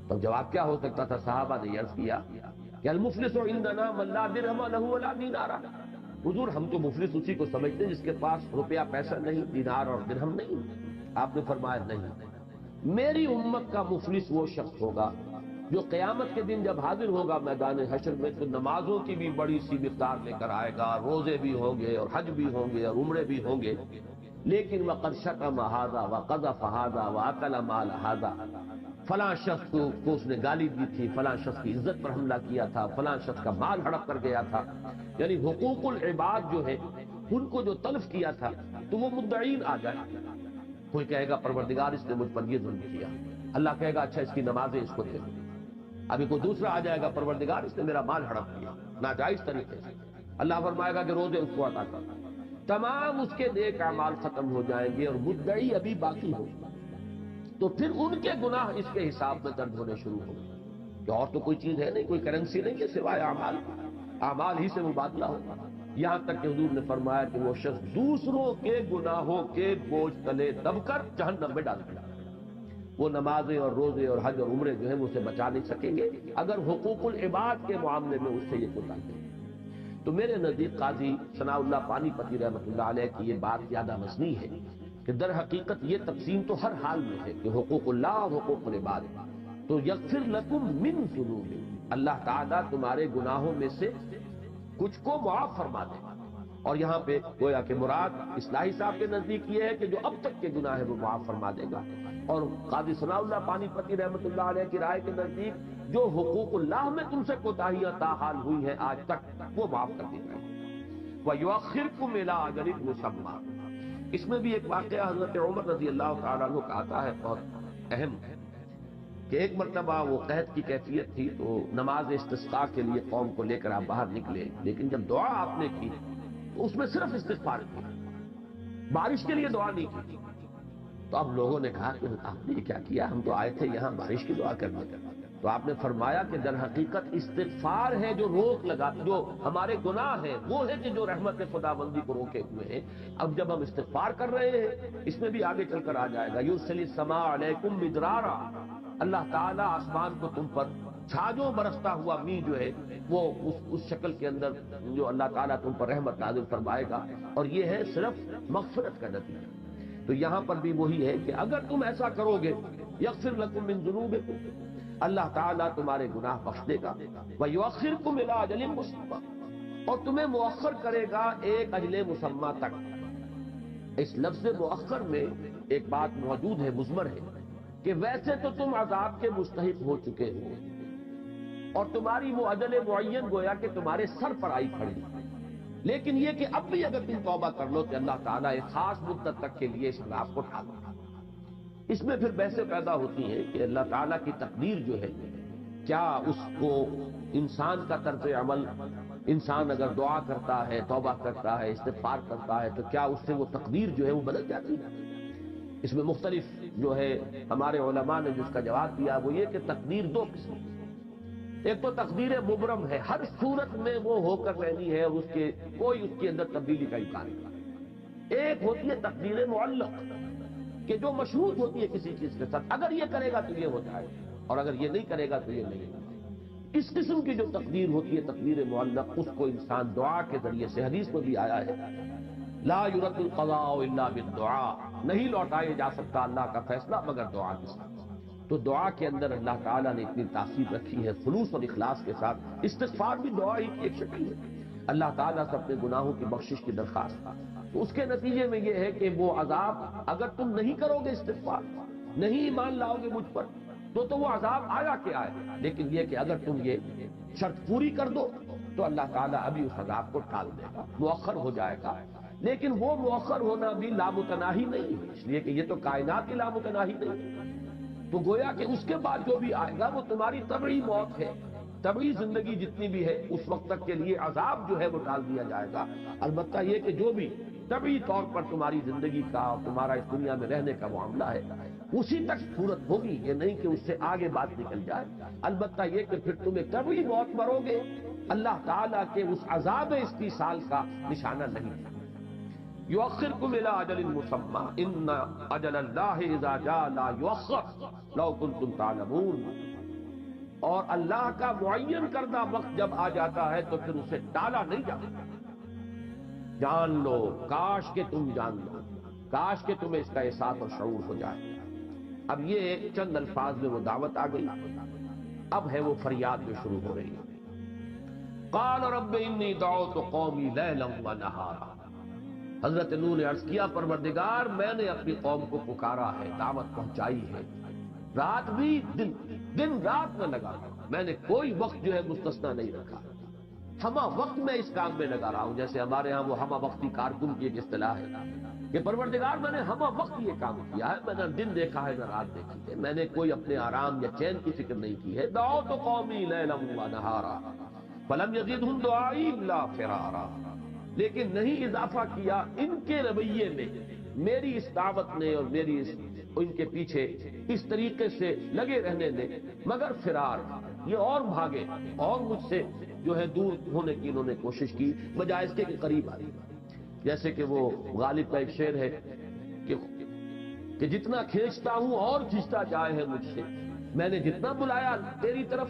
[SPEAKER 1] تو جواب کیا ہو سکتا تھا؟ صحابہ نے عرض کیا کہ المفلس عندنا من لا درہم لہ ولا دینار، حضور ہم تو مفلس اسی کو سمجھتے ہیں جس کے پاس روپیہ پیسہ نہیں، دینار اور درہم نہیں۔ آپ نے فرمایا نہیں، میری امت کا مفلس وہ شخص ہوگا جو قیامت کے دن جب حاضر ہوگا میدان حشر میں تو نمازوں کی بھی بڑی سی مقدار لے کر آئے گا، روزے بھی ہوں گے اور حج بھی ہوں گے اور عمرے بھی ہوں گے، لیکن وقد شتم ھذا وقذف ھذا واکل مال ھذا، فلاں شخص کو اس نے گالی دی تھی، فلاں شخص کی عزت پر حملہ کیا تھا، فلاں شخص کا مال ہڑپ کر گیا تھا، یعنی حقوق العباد جو ہے ان کو جو تلف کیا تھا تو وہ مدعین آ جائے۔ کوئی کہے گا پروردگار اس نے مجھ پر یہ ظلم کیا، اللہ کہے گا اچھا اس کی نمازیں اس کو دے دو۔ ابھی کوئی دوسرا آ جائے گا پروردگار اس نے میرا مال ہڑپ کیا ناجائز طریقے سے، اللہ فرمائے گا کہ روزے اس کو عطا کر، تمام اس کے نیک اعمال ختم ہو جائیں گے اور مدعی ابھی باقی ہو، تو پھر ان کے گناہ اس کے حساب میں درج ہونے شروع ہو گئے کہ اور تو کوئی چیز ہے نہیں، کوئی کرنسی نہیں ہے سوائے اعمال، اعمال ہی سے مبادلہ ہوگا۔ یہاں تک کہ حضور نے فرمایا کہ وہ شخص دوسروں کے گناہوں کے بوجھ تلے دب کر جہنم میں ڈال دیا، وہ نمازیں اور روزے اور حج اور عمرے جو ہیں وہ اسے بچا نہیں سکیں گے اگر حقوق العباد کے معاملے میں اس سے یہ کوتاہی ہے۔ تو میرے نزدیک قاضی ثناء اللہ پانی پتی رحمۃ اللہ علیہ کی یہ بات زیادہ وزنی ہے کہ در حقیقت یہ تقسیم تو ہر حال میں ہے کہ حقوق اللہ اور حقوق العباد، تو یغفر لکم من ذنوب، اللہ تعالیٰ تمہارے گناہوں میں سے کچھ کو معاف فرما دے، اور یہاں پہ گویا کہ مراد اصلاحی صاحب کے نزدیک یہ ہے کہ جو اب تک کے گناہ ہے وہ معاف فرما دے گا، اور قاضی ثناء اللہ پانی پتی رحمۃ اللہ علیہ کی رائے کے نزدیک جو حقوق اللہ میں تم سے کوتاہیاں تاحال ہوئی ہیں آج تک وہ معاف کر دی جائیں۔ وَيُؤَخِّرْكُمْ إِلَىٰ أَجَلٍ مُّسَمًّى، اس میں بھی ایک واقعہ حضرت عمر رضی اللہ تعالیٰ عنہ کا آتا ہے بہت اہم، کہ ایک مرتبہ وہ قحط کی کیفیت تھی تو نماز استسقاء کے لیے قوم کو لے کر آپ باہر نکلے، لیکن جب دعا آپ نے کی تو اس میں صرف استغفار کی، بارش کے لیے دعا نہیں کی۔ تو اب لوگوں نے کہا کہ آپ نے کیا کیا، ہم تو آئے تھے یہاں بارش کی دعا کرنے، تو آپ نے فرمایا کہ در حقیقت استغفار ہے جو روک لگا، جو ہمارے گناہ ہیں وہ ہے کہ جو رحمت خداوندی کو روکے ہوئے ہیں، اب جب ہم استغفار کر رہے ہیں اس میں بھی آگے چل کر آ جائے گا یرسل السماء علیکم مدرارا، اللہ تعالیٰ آسمان کو تم پر چھاجوں برستا ہوا می جو ہے وہ اس شکل کے اندر جو اللہ تعالیٰ تم پر رحمت نازل فرمائے گا، اور یہ ہے صرف مغفرت کا نتیجہ۔ تو یہاں پر بھی وہی ہے کہ اگر تم ایسا کرو گے یغفر لکم من ذنوبکم، اللہ تعالیٰ تمہارے گناہ بخش دے گا، وَيُؤَخِّرْكُمْ إِلَىٰ أَجَلٍ مُّسَمًّى، اور تمہیں مؤخر کرے گا ایک اجل مسمى تک۔ اس لفظ مؤخر میں ایک بات موجود ہے، مضمر ہے، کہ ویسے تو تم عذاب کے مستحق ہو چکے ہو اور تمہاری وہ اجل معین گویا کہ تمہارے سر پر آئی کھڑی، لیکن یہ کہ اب بھی اگر تم توبہ کر لو تو اللہ تعالیٰ ایک خاص مدت تک کے لیے اس عذاب کو اٹھا لے گا۔ اس میں پھر بحثیں پیدا ہوتی ہیں کہ اللہ تعالیٰ کی تقدیر جو ہے کیا اس کو انسان کا طرز عمل، انسان اگر دعا کرتا ہے، توبہ کرتا ہے، استغفار کرتا ہے تو کیا اس سے وہ تقدیر جو ہے وہ بدل جاتی ہے؟ اس میں مختلف جو ہے ہمارے علماء نے جس کا جواب دیا وہ یہ کہ تقدیر دو قسم، ایک تو تقدیر مبرم ہے، ہر صورت میں وہ ہو کر رہنی ہے اور کوئی اس کے اندر تبدیلی کا امکان نہیں، ایک ہوتی ہے تقدیر معلق کہ جو مشروط ہوتی ہے کسی چیز کے ساتھ، اگر یہ کرے گا تو یہ ہو جائے گا اور اگر یہ نہیں کرے گا تو یہ نہیں ہوگا۔ اس قسم کی جو تقدیر ہوتی ہے تقدیر معلق، اس کو انسان دعا کے ذریعے سے، حدیث میں بھی آیا ہے لا يرد القضاء الا بالدعاء، نہیں لوٹایا جا سکتا اللہ کا فیصلہ مگر دعا کے ساتھ۔ تو دعا کے اندر اللہ تعالیٰ نے اتنی تاثیر رکھی ہے خلوص اور اخلاص کے ساتھ۔ استغفار بھی دعا ہی کی ایک شکل ہے، اللہ تعالیٰ سے اپنے گناہوں کی بخشش کی درخواست۔ تو اس کے نتیجے میں یہ ہے کہ وہ عذاب، اگر تم نہیں کرو گے استغفار، نہیں ایمان لاؤ گے مجھ پر، تو وہ عذاب آیا کہ آئے، لیکن یہ کہ اگر تم یہ شرط پوری کر دو تو اللہ تعالیٰ ابھی اس عذاب کو ٹال دے گا، مؤخر ہو جائے گا۔ لیکن وہ مؤخر ہونا بھی لامتناہی نہیں ہے، اس لیے کہ یہ تو کائنات کی لامتناہی نہیں ہے۔ تو گویا کہ اس کے بعد جو بھی آئے گا وہ تمہاری طبعی موت ہے، طبعی زندگی جتنی بھی ہے اس وقت تک کے لیے عذاب جو ہے وہ ٹال دیا جائے گا۔ البتہ یہ کہ جو بھی طبعی طور پر تمہاری زندگی کا اور تمہارا اس دنیا میں رہنے کا معاملہ ہے اسی تک صورت ہوگی، یہ نہیں کہ اس سے آگے بات نکل جائے۔ البتہ یہ کہ پھر تمہیں طبعی موت مرو گے، اللہ تعالیٰ کے اس عذاب استیصال کا نشانہ نہیں ہے۔ یؤخرکم الی اجل مسمى ان اجل اللہ اذا جاء لا یؤخر لو کنتم تعلمون، اور اللہ کا معین کردہ وقت جب آ جاتا ہے تو پھر اسے ٹالا نہیں جاتا۔ جان لو، کاش کہ تم جان لو، کاش کہ تمہیں اس کا احساس اور شعور ہو جائے۔ اب یہ چند الفاظ میں وہ دعوت آ گئی، اب ہے وہ فریاد جو شروع ہو رہی ہے۔ قال رب انی دعوت قومی لیلا ونہارا، حضرت نوح نے عرض کیا پروردگار میں نے اپنی قوم کو پکارا ہے، دعوت پہنچائی ہے، رات بھی دن رات میں لگا، میں نے کوئی وقت جو ہے مستثنا نہیں رکھا، ہمہ وقت میں اس کام میں لگا رہا ہوں۔ جیسے ہمارے ہاں وہ ہمہ وقتی کارکن کی ایک اصطلاح ہے کہ پروردگار میں نے ہمہ وقت یہ کام کیا ہے، میں نہ دن دیکھا ہے نہ رات دیکھی ہے، میں نے کوئی اپنے آرام یا چین کی فکر نہیں کی ہے۔ دعوت قومی لیلا ونہارا فلم یزدہم دعائی الا فرارا، لیکن نہیں اضافہ کیا ان کے رویے میں، میری اس دعوت نے اور میری ان کے پیچھے اس طریقے سے لگے رہنے نے، مگر فرار، یہ اور بھاگے اور مجھ سے جو ہے دور ہونے کی انہوں نے کوشش کی، بجائے اس کے قریب آئی۔ جیسے کہ وہ غالب کا ایک شعر ہے کہ جتنا کھینچتا ہوں اور کھینچتا جائے ہے مجھ سے، میں نے جتنا بلایا تیری طرف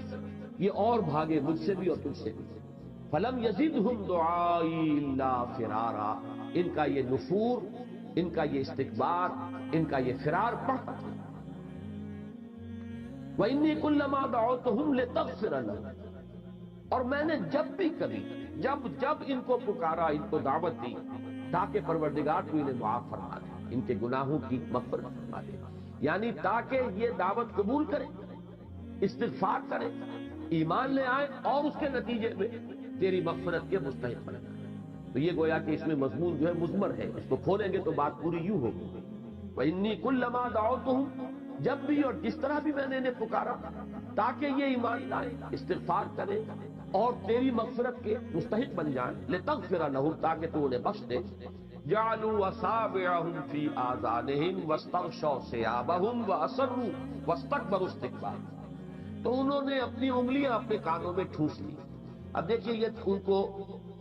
[SPEAKER 1] یہ اور بھاگے مجھ سے بھی اور تجھ سے بھی۔ فلم یزدہم دعائی الا فرارا، ان کا یہ نفور، ان کا یہ استکبار، ان کا یہ فرار بڑھتا تھا۔ وَإِنِّي كُلَّمَا دَعَوْتُهُمْ لِتَغْفِرَ لَهُمْ، اور میں نے جب بھی کبھی جب ان کو پکارا، ان کو دعوت دی تاکہ پروردگار تو انہیں معاف فرما دے، ان کے گناہوں کی مغفرت فرما دے، یعنی تاکہ یہ دعوت قبول کرے، استغفار کرے، ایمان لے آئے اور اس کے نتیجے میں تیری مغفرت کے مستحق بنے۔ تو یہ گویا کہ اس میں مضمون جو ہے مضمر ہے، اس کو کھولیں گے تو بات پوری یوں ہوگی۔ وَإِنِّي كُلَّمَا دَعَوْتُهُمْ، جب بھی اور جس طرح بھی میں نے انہیں پکارا تاکہ یہ ایمان لائیں، استغفار کریں اور تیری مغفرت کے مستحق بن جائیں، لِتَغْفِرَ لَهُمْ، تاکہ تو انہیں بخش دے، جَعَلُوا أَصَابِعَهُمْ فِي آذَانِهِمْ وَاسْتَغْشَوْا ثِيَابَهُمْ وَأَصَرُّوا وَاسْتَكْبَرُوا اسْتِكْبَارًا، تو انہوں نے اپنی انگلیاں اپنے کانوں میں ٹھوس لی۔ اب دیکھیے یہ ان کو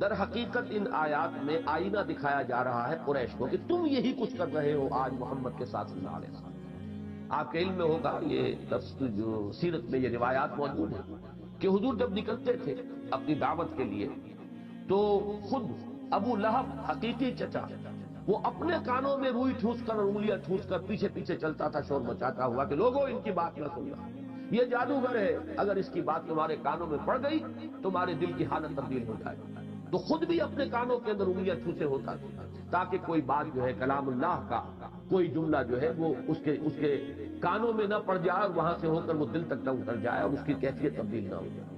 [SPEAKER 1] در حقیقت ان آیات میں آئینہ دکھایا جا رہا ہے قریش کو کہ تم یہی کچھ کر رہے ہو آج محمد کے ساتھ صلی اللہ علیہ وسلم۔ آپ کے علم میں ہوگا، یہ جو سیرت میں یہ روایات موجود ہیں کہ حضور جب نکلتے تھے اپنی دعوت کے لیے تو خود ابو لہب حقیقی چچا وہ اپنے کانوں میں روئی ٹھوس کر اور انگلیاں ٹھوس کر پیچھے پیچھے چلتا تھا شور مچاتا ہوا کہ لوگوں ان کی بات نہ سننا، یہ جادوگر ہے، اگر اس کی بات تمہارے کانوں میں پڑ گئی تمہارے دل کی حالت تبدیل ہو جائے۔ تو خود بھی اپنے کانوں کے اندر انگلیاں ٹھوسے ہوتا تھا تاکہ کوئی بات جو ہے کلام اللہ کا کوئی جملہ جو ہے وہ اس کے کانوں میں نہ پڑ جائے اور وہاں سے ہو کر وہ دل تک نہ اتر جائے اور اس کی کیفیت تبدیل نہ ہو جائے۔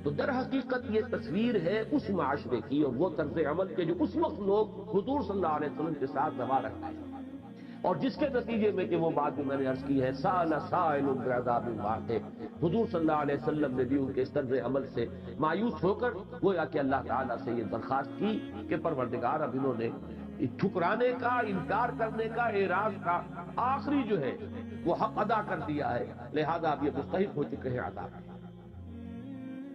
[SPEAKER 1] تو در حقیقت یہ تصویر ہے اس معاشرے کی اور وہ طرز عمل کے جو اس وقت لوگ حضور صلی اللہ علیہ وسلم کے ساتھ روا رکھتے ہیں، اور جس کے نتیجے میں کہ وہ بات جو میں نے عرض کی ہے سأل سائل بعذاب واقع، حضور صلی اللہ علیہ وسلم نے بھی ان کے اس طرز عمل سے مایوس ہو کر گویا کہ اللہ تعالیٰ سے یہ درخواست کی کہ پروردگار اب انہوں نے ٹھکرانے کا، انکار کرنے کا، اعراض کا آخری جو ہے وہ حق ادا کر دیا ہے، لہذا اب یہ مستحق ہو چکے ہیں عذاب۔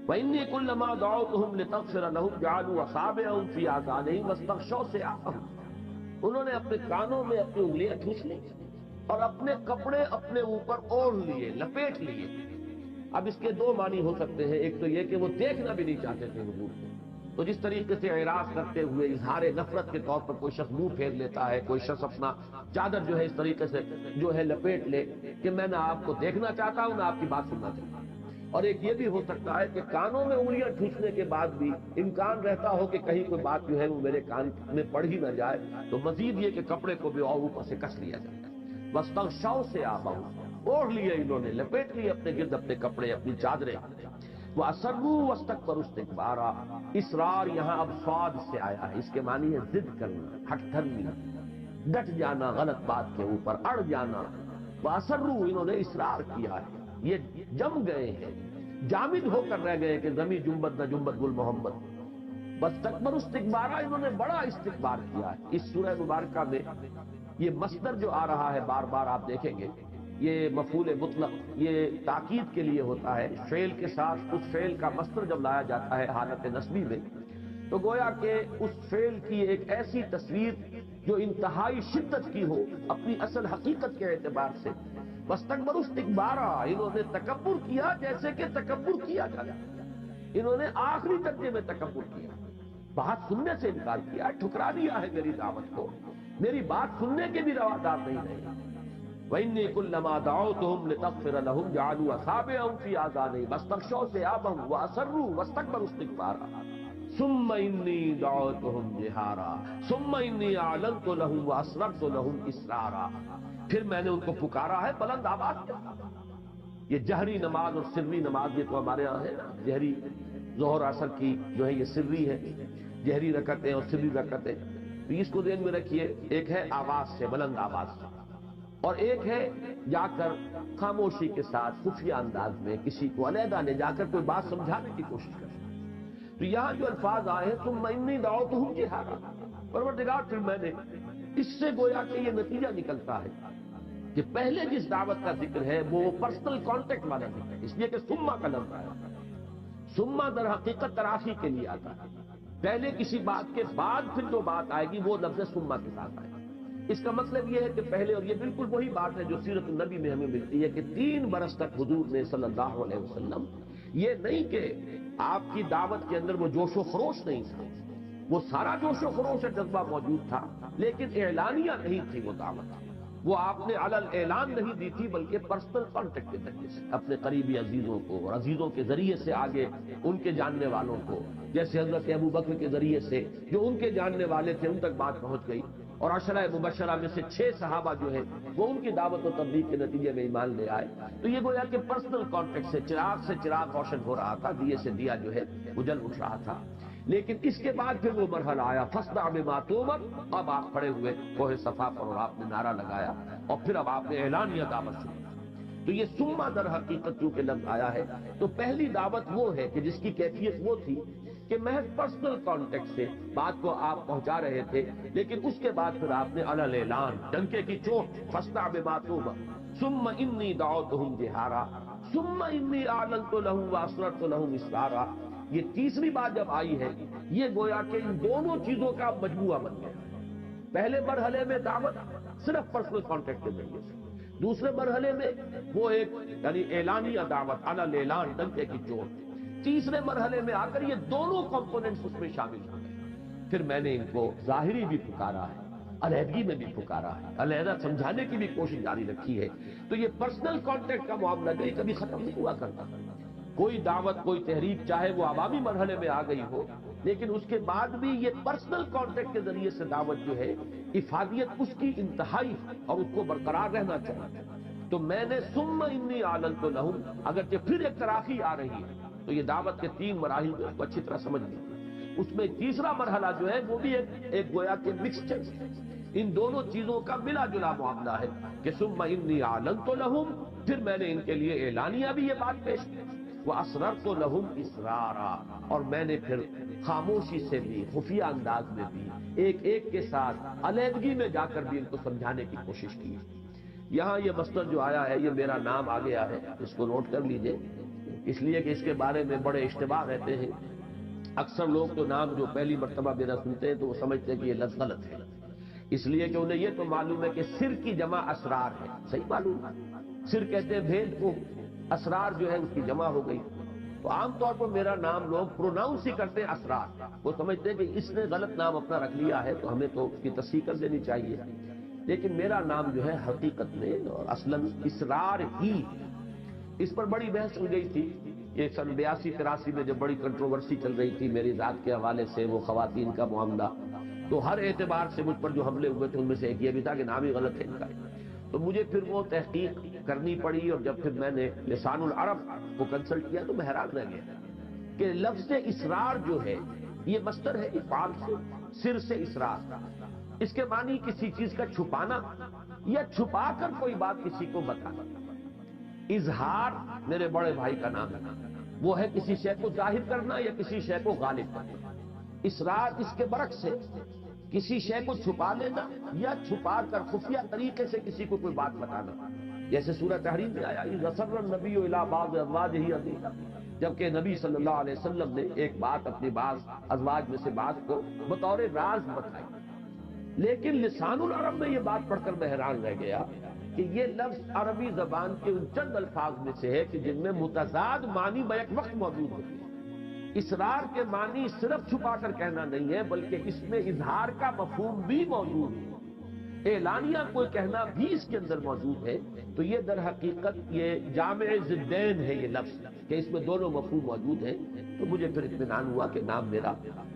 [SPEAKER 1] وَإِنِّي كُلَّمَا دَعَوْتُهُمْ لِتَغْفِرَ لَهُمْ جَعَلُوا أَصَابِعَهُمْ فِي آذَانِهِمْ وَاسْتَغْشَوْا ثِيَابَهُمْ، انہوں نے اپنے کانوں میں اپنی انگلیاں ٹھوس لی اور اپنے کپڑے اپنے اوپر اوڑھ لیے، لپیٹ لیے۔ اب اس کے دو معنی ہو سکتے ہیں، ایک تو یہ کہ وہ دیکھنا بھی نہیں چاہتے تھے حضور کو، تو جس طریقے سے اعراض کرتے ہوئے اظہار نفرت کے طور پر کوئی شخص منہ پھیر لیتا ہے، کوئی شخص اپنا چادر جو ہے اس طریقے سے جو ہے لپیٹ لے کہ میں نہ آپ کو دیکھنا چاہتا ہوں نہ آپ کی بات سننا چاہتا ہوں۔ اور ایک یہ بھی ہو سکتا ہے کہ کانوں میں انگلیاں ٹھوسنے کے بعد بھی امکان رہتا ہو کہ کہیں کوئی بات جو ہے وہ میرے کان میں پڑ ہی نہ جائے، تو مزید یہ کہ کپڑے کو بھی اور اوپر سے کس لیا جائے۔ بس تغشاؤ سے آباؤ، اوڑھ لیے انہوں نے، لپیٹ لیے اپنے گرد اپنے کپڑے اپنی چادریں۔ وَأَسَرُّوا وَاسْتَكْبَرُوا اسْتِكْبَارًا، اصرار یہاں اب صاد سے آیا ہے، اس کے معنی ہے ضد کرنا، ہٹ دھرمی، ڈٹ جانا غلط بات کے اوپر، اڑ جانا۔ وَأَسَرُّوا، انہوں نے اصرار کیا ہے، یہ جم گئے ہیں، جامد ہو کر رہ گئے کہ زمیں جنبت نہ جنبت گل محمد۔ وَاسْتَكْبَرُوا اسْتِكْبَارًا، انہوں نے بڑا استکبار کیا ہے۔ اس سورہ مبارکہ میں یہ مصدر جو آ رہا ہے بار بار آپ دیکھیں گے، یہ مفعول مطلق، یہ تاکید کے لیے ہوتا ہے۔ فعل کے ساتھ اس فعل کا مصدر جب لایا جاتا ہے حالت نصبی میں، تو گویا کہ اس فعل کی ایک ایسی تصویر جو انتہائی شدت کی ہو اپنی اصل حقیقت کے اعتبار سے۔ وَاسْتَكْبَرُوا اسْتِكْبَارًا، انہوں نے تکبر کیا جیسے کہ تکبر کیا جاتا ہے۔ انہوں نے آخری درجے میں تکبر کیا، بات سننے سے انکار کیا، ٹھکرا دیا ہے میری دعوت کو، میری بات سننے کے بھی روادار نہیں رہے۔ وَإِنِّي كُلَّمَا دَعَوْتُهُمْ لِتَغْفِرَ لَهُمْ جَعَلُوا أَصَابِعَهُمْ فِي آذَانِهِمْ وَاسْتَغْشَوْا ثِيَابَهُمْ وَأَصَرُّوا وَاسْتَكْبَرُوا اسْتِكْبَارًا ثُمَّ إِنِّي دَعَوْتُهُمْ جِهَارًا ثُمَّ إِنِّي أَعْلَنْتُ لَهُمْ وَأَسْرَرْتُ لَهُمْ إِسْرَارًا، پھر میں نے ان کو پکارا ہے بلند آواز کے ساتھ۔ یہ جہری نماز اور سری نماز یہ تو ہمارے ہاں ہے نا، جہری ظہر عصر کی جو ہے یہ سری ہے، جہری رکعتیں اور سری رکعتیں، تو اس کو ذہن میں رکھیے، ایک ہے آواز سے، بلند آواز سے، اور ایک ہے جا کر خاموشی کے ساتھ خفیہ انداز میں کسی کو علیحدہ لے جا کر کوئی بات سمجھانے کی کوشش کرنا۔ تو یہاں جو الفاظ آئے ہیں ثم انی دعوتہم جہارا، پروردگار پھر میں نے، اس سے گویا کہ یہ نتیجہ نکلتا ہے کہ پہلے جس دعوت کا ذکر ہے وہ پرسنل کانٹیکٹ والا ذکر ہے، اس لیے کہ ثم کا لفظ آیا، ثم در حقیقت تراخی کے لیے آتا ہے، پہلے کسی بات کے بعد پھر جو بات آئے گی وہ لفظ ثم کے ساتھ آئے گی۔ اس کا مطلب یہ ہے کہ پہلے، اور یہ بالکل وہی بات ہے جو سیرت النبی میں ہمیں ملتی ہے کہ 3 برس تک حضور نے صلی اللہ علیہ وسلم، یہ نہیں کہ آپ کی دعوت کے اندر وہ جوش و خروش نہیں تھا، وہ سارا جوش و خروش اور جذبہ موجود تھا، لیکن اعلانیہ نہیں تھی وہ دعوت، وہ آپ نے علل اعلان نہیں دی تھی بلکہ پرسنل کانٹیکٹ کے ذریعے سے اپنے قریبی عزیزوں کو اور عزیزوں کے ذریعے سے آگے ان کے جاننے والوں کو، جیسے حضرت ابو بکر کے ذریعے سے جو ان کے جاننے والے تھے ان تک بات پہنچ گئی، اور عشرہ مبشرہ میں سے 6 صحابہ جو ہیں وہ ان کی دعوت و تبلیغ کے نتیجے میں ایمان لے آئے۔ تو یہ گویا کہ پرسنل کانٹیکٹ سے چراغ روشن ہو رہا تھا، دیے سے دیا جو ہے وہ جل اٹھ رہا تھا۔ لیکن اس کے بعد پھر وہ مرحلہ آیا فاصدع بما تؤمر، اب آپ کھڑے ہوئے کوہ صفا پر اور آپ نے نعرہ لگایا اور پھر اب آپ نے اعلانیہ دعوت شروع کی۔ تو یہ ثم در حقیقت چونکہ لفظ آیا ہے تو پہلی دعوت وہ ہے کہ جس کی کیفیت وہ تھی کہ محض پرسنل کانٹیکٹ سے بات کو آپ پہنچا رہے تھے، لیکن اس کے بعد پھر آپ نے علل اعلان، ڈنکے کی چوٹ، فاصدع بما تؤمر ثم انی دعوتہم جہارا ثم انی اعلنت لہم واسررت لہم اسرارا، یہ تیسری بات جب آئی ہے یہ گویا کہ ان دونوں چیزوں کا مجموعہ بن گیا۔ پہلے مرحلے میں دعوت صرف پرسنل کانٹیکٹ کے ذریعے سے، دوسرے مرحلے میں وہ ایک یعنی اعلانیہ دعوت، علل اعلان، ڈنکے کی چوٹ، تیسرے مرحلے میں آ کر یہ دونوں کمپوننٹس اس میں شامل ہو گئے۔ پھر میں نے ان کو ظاہری بھی پکارا ہے، علیحدگی میں بھی پکارا ہے، علیحدہ سمجھانے کی بھی کوشش جاری رکھی ہے۔ تو یہ پرسنل کانٹیکٹ کا معاملہ کبھی ختم نہیں ہوا کرتا۔ کوئی دعوت، کوئی تحریک چاہے وہ عوامی مرحلے میں آ گئی ہو، لیکن اس کے بعد بھی یہ پرسنل کانٹیکٹ کے ذریعے سے دعوت جو ہے افادیت اس کی انتہائی اور اس کو برقرار رہنا چاہیے۔ تو میں نے ثم انی اعلنت لہم، اگرچہ پھر ایک تراخی آ رہی ہے تو یہ دعوت کے 3 مراحل کو آپ اچھی طرح سمجھ لیجیے۔ اس میں تیسرا مرحلہ جو ہے وہ بھی ایک گویا کے مکسچر، ان دونوں چیزوں کا ملا جلا معاملہ ہے کہ ثم انی اعلنت لہم، پھر میں نے ان کے لیے اعلانیہ بھی یہ بات پیش کی، واسررت لہم اسرارا، اور میں نے پھر خاموشی سے بھی، خفیہ انداز میں بھی، ایک ایک کے ساتھ علیحدگی میں جا کر بھی ان کو سمجھانے کی کوشش کی۔ یہاں یہ مصدر جو آیا ہے یہ میرا نام آ گیا ہے، اس کو نوٹ کر لیجئے، اس لیے کہ اس کے بارے میں بڑے اشتباہ رہتے ہیں۔ اکثر لوگ تو نام جو پہلی مرتبہ میرا سنتے ہیں تو وہ سمجھتے ہیں کہ یہ لفظ غلط ہے۔ اس لیے کہ انہیں یہ تو معلوم ہے کہ سر کی جمع اسرار ہے، صحیح معلوم ہے، سر کہتے ہیں بھید کو، اسرار جو ہے اس کی جمع ہو گئی. تو عام طور پر میرا نام لوگ پروناؤنس ہی کرتے ہیں اسرار، وہ سمجھتے ہیں کہ اس نے غلط نام اپنا رکھ لیا ہے تو ہمیں تو اس کی تصحیح کر دینی چاہیے. لیکن میرا نام جو ہے حقیقت میں اور اصلاً اسرار ہی. اس پر بڑی بحث ہو گئی تھی، یہ سن 82-83 میں جب بڑی کنٹروورسی چل رہی تھی میری ذات کے حوالے سے، وہ خواتین کا معاملہ، تو ہر اعتبار سے مجھ پر جو حملے ہوئے تھے ان میں سے ایک یہ بھی تھا کہ نام ہی غلط ہے ان کا. تو مجھے پھر وہ تحقیق کرنی پڑی، اور جب پھر میں نے لسان العرب کو کنسلٹ کیا تو میں حیران رہ گیا کہ لفظ اسرار جو ہے یہ مصدر ہے افعال سے، سر سے اسرار. اس کے معنی کسی چیز کا چھپانا یا چھپا کر کوئی بات کسی کو بتانا. اظہار میرے بڑے بھائی کا نام ہے، وہ ہے کسی شے کو ظاہر کرنا یا کسی شے کو غالب کرنا. اسرار اس کے برعکس ہے، کسی شے کو چھپا لینا یا چھپا کر خفیہ طریقے سے کسی کو کوئی بات بتانا. جیسے سورہ تحریم میں آیا اذ اسر النبی الی بعض ازواجہ حدیثا، جبکہ نبی صلی اللہ علیہ وسلم نے ایک بات اپنی بعض ازواج میں سے بعض کو بطور راز بتائی. لیکن لسان العرب میں یہ بات پڑھ کر میں حیران رہ گیا کہ یہ لفظ عربی زبان کے ان چند الفاظ میں سے ہے کہ جن میں متضاد معنی بیک وقت موجود ہوتے ہیں. اسرار کے معنی صرف چھپا کر کہنا نہیں ہے بلکہ اس میں اظہار کا مفہوم بھی موجود ہے، اعلانیہ کوئی کہنا بھی اس کے اندر موجود ہے. تو یہ در حقیقت یہ جامع ضدین ہے یہ لفظ کہ اس میں دونوں مفہوم موجود ہیں. تو مجھے پھر اطمینان ہوا کہ نام میرا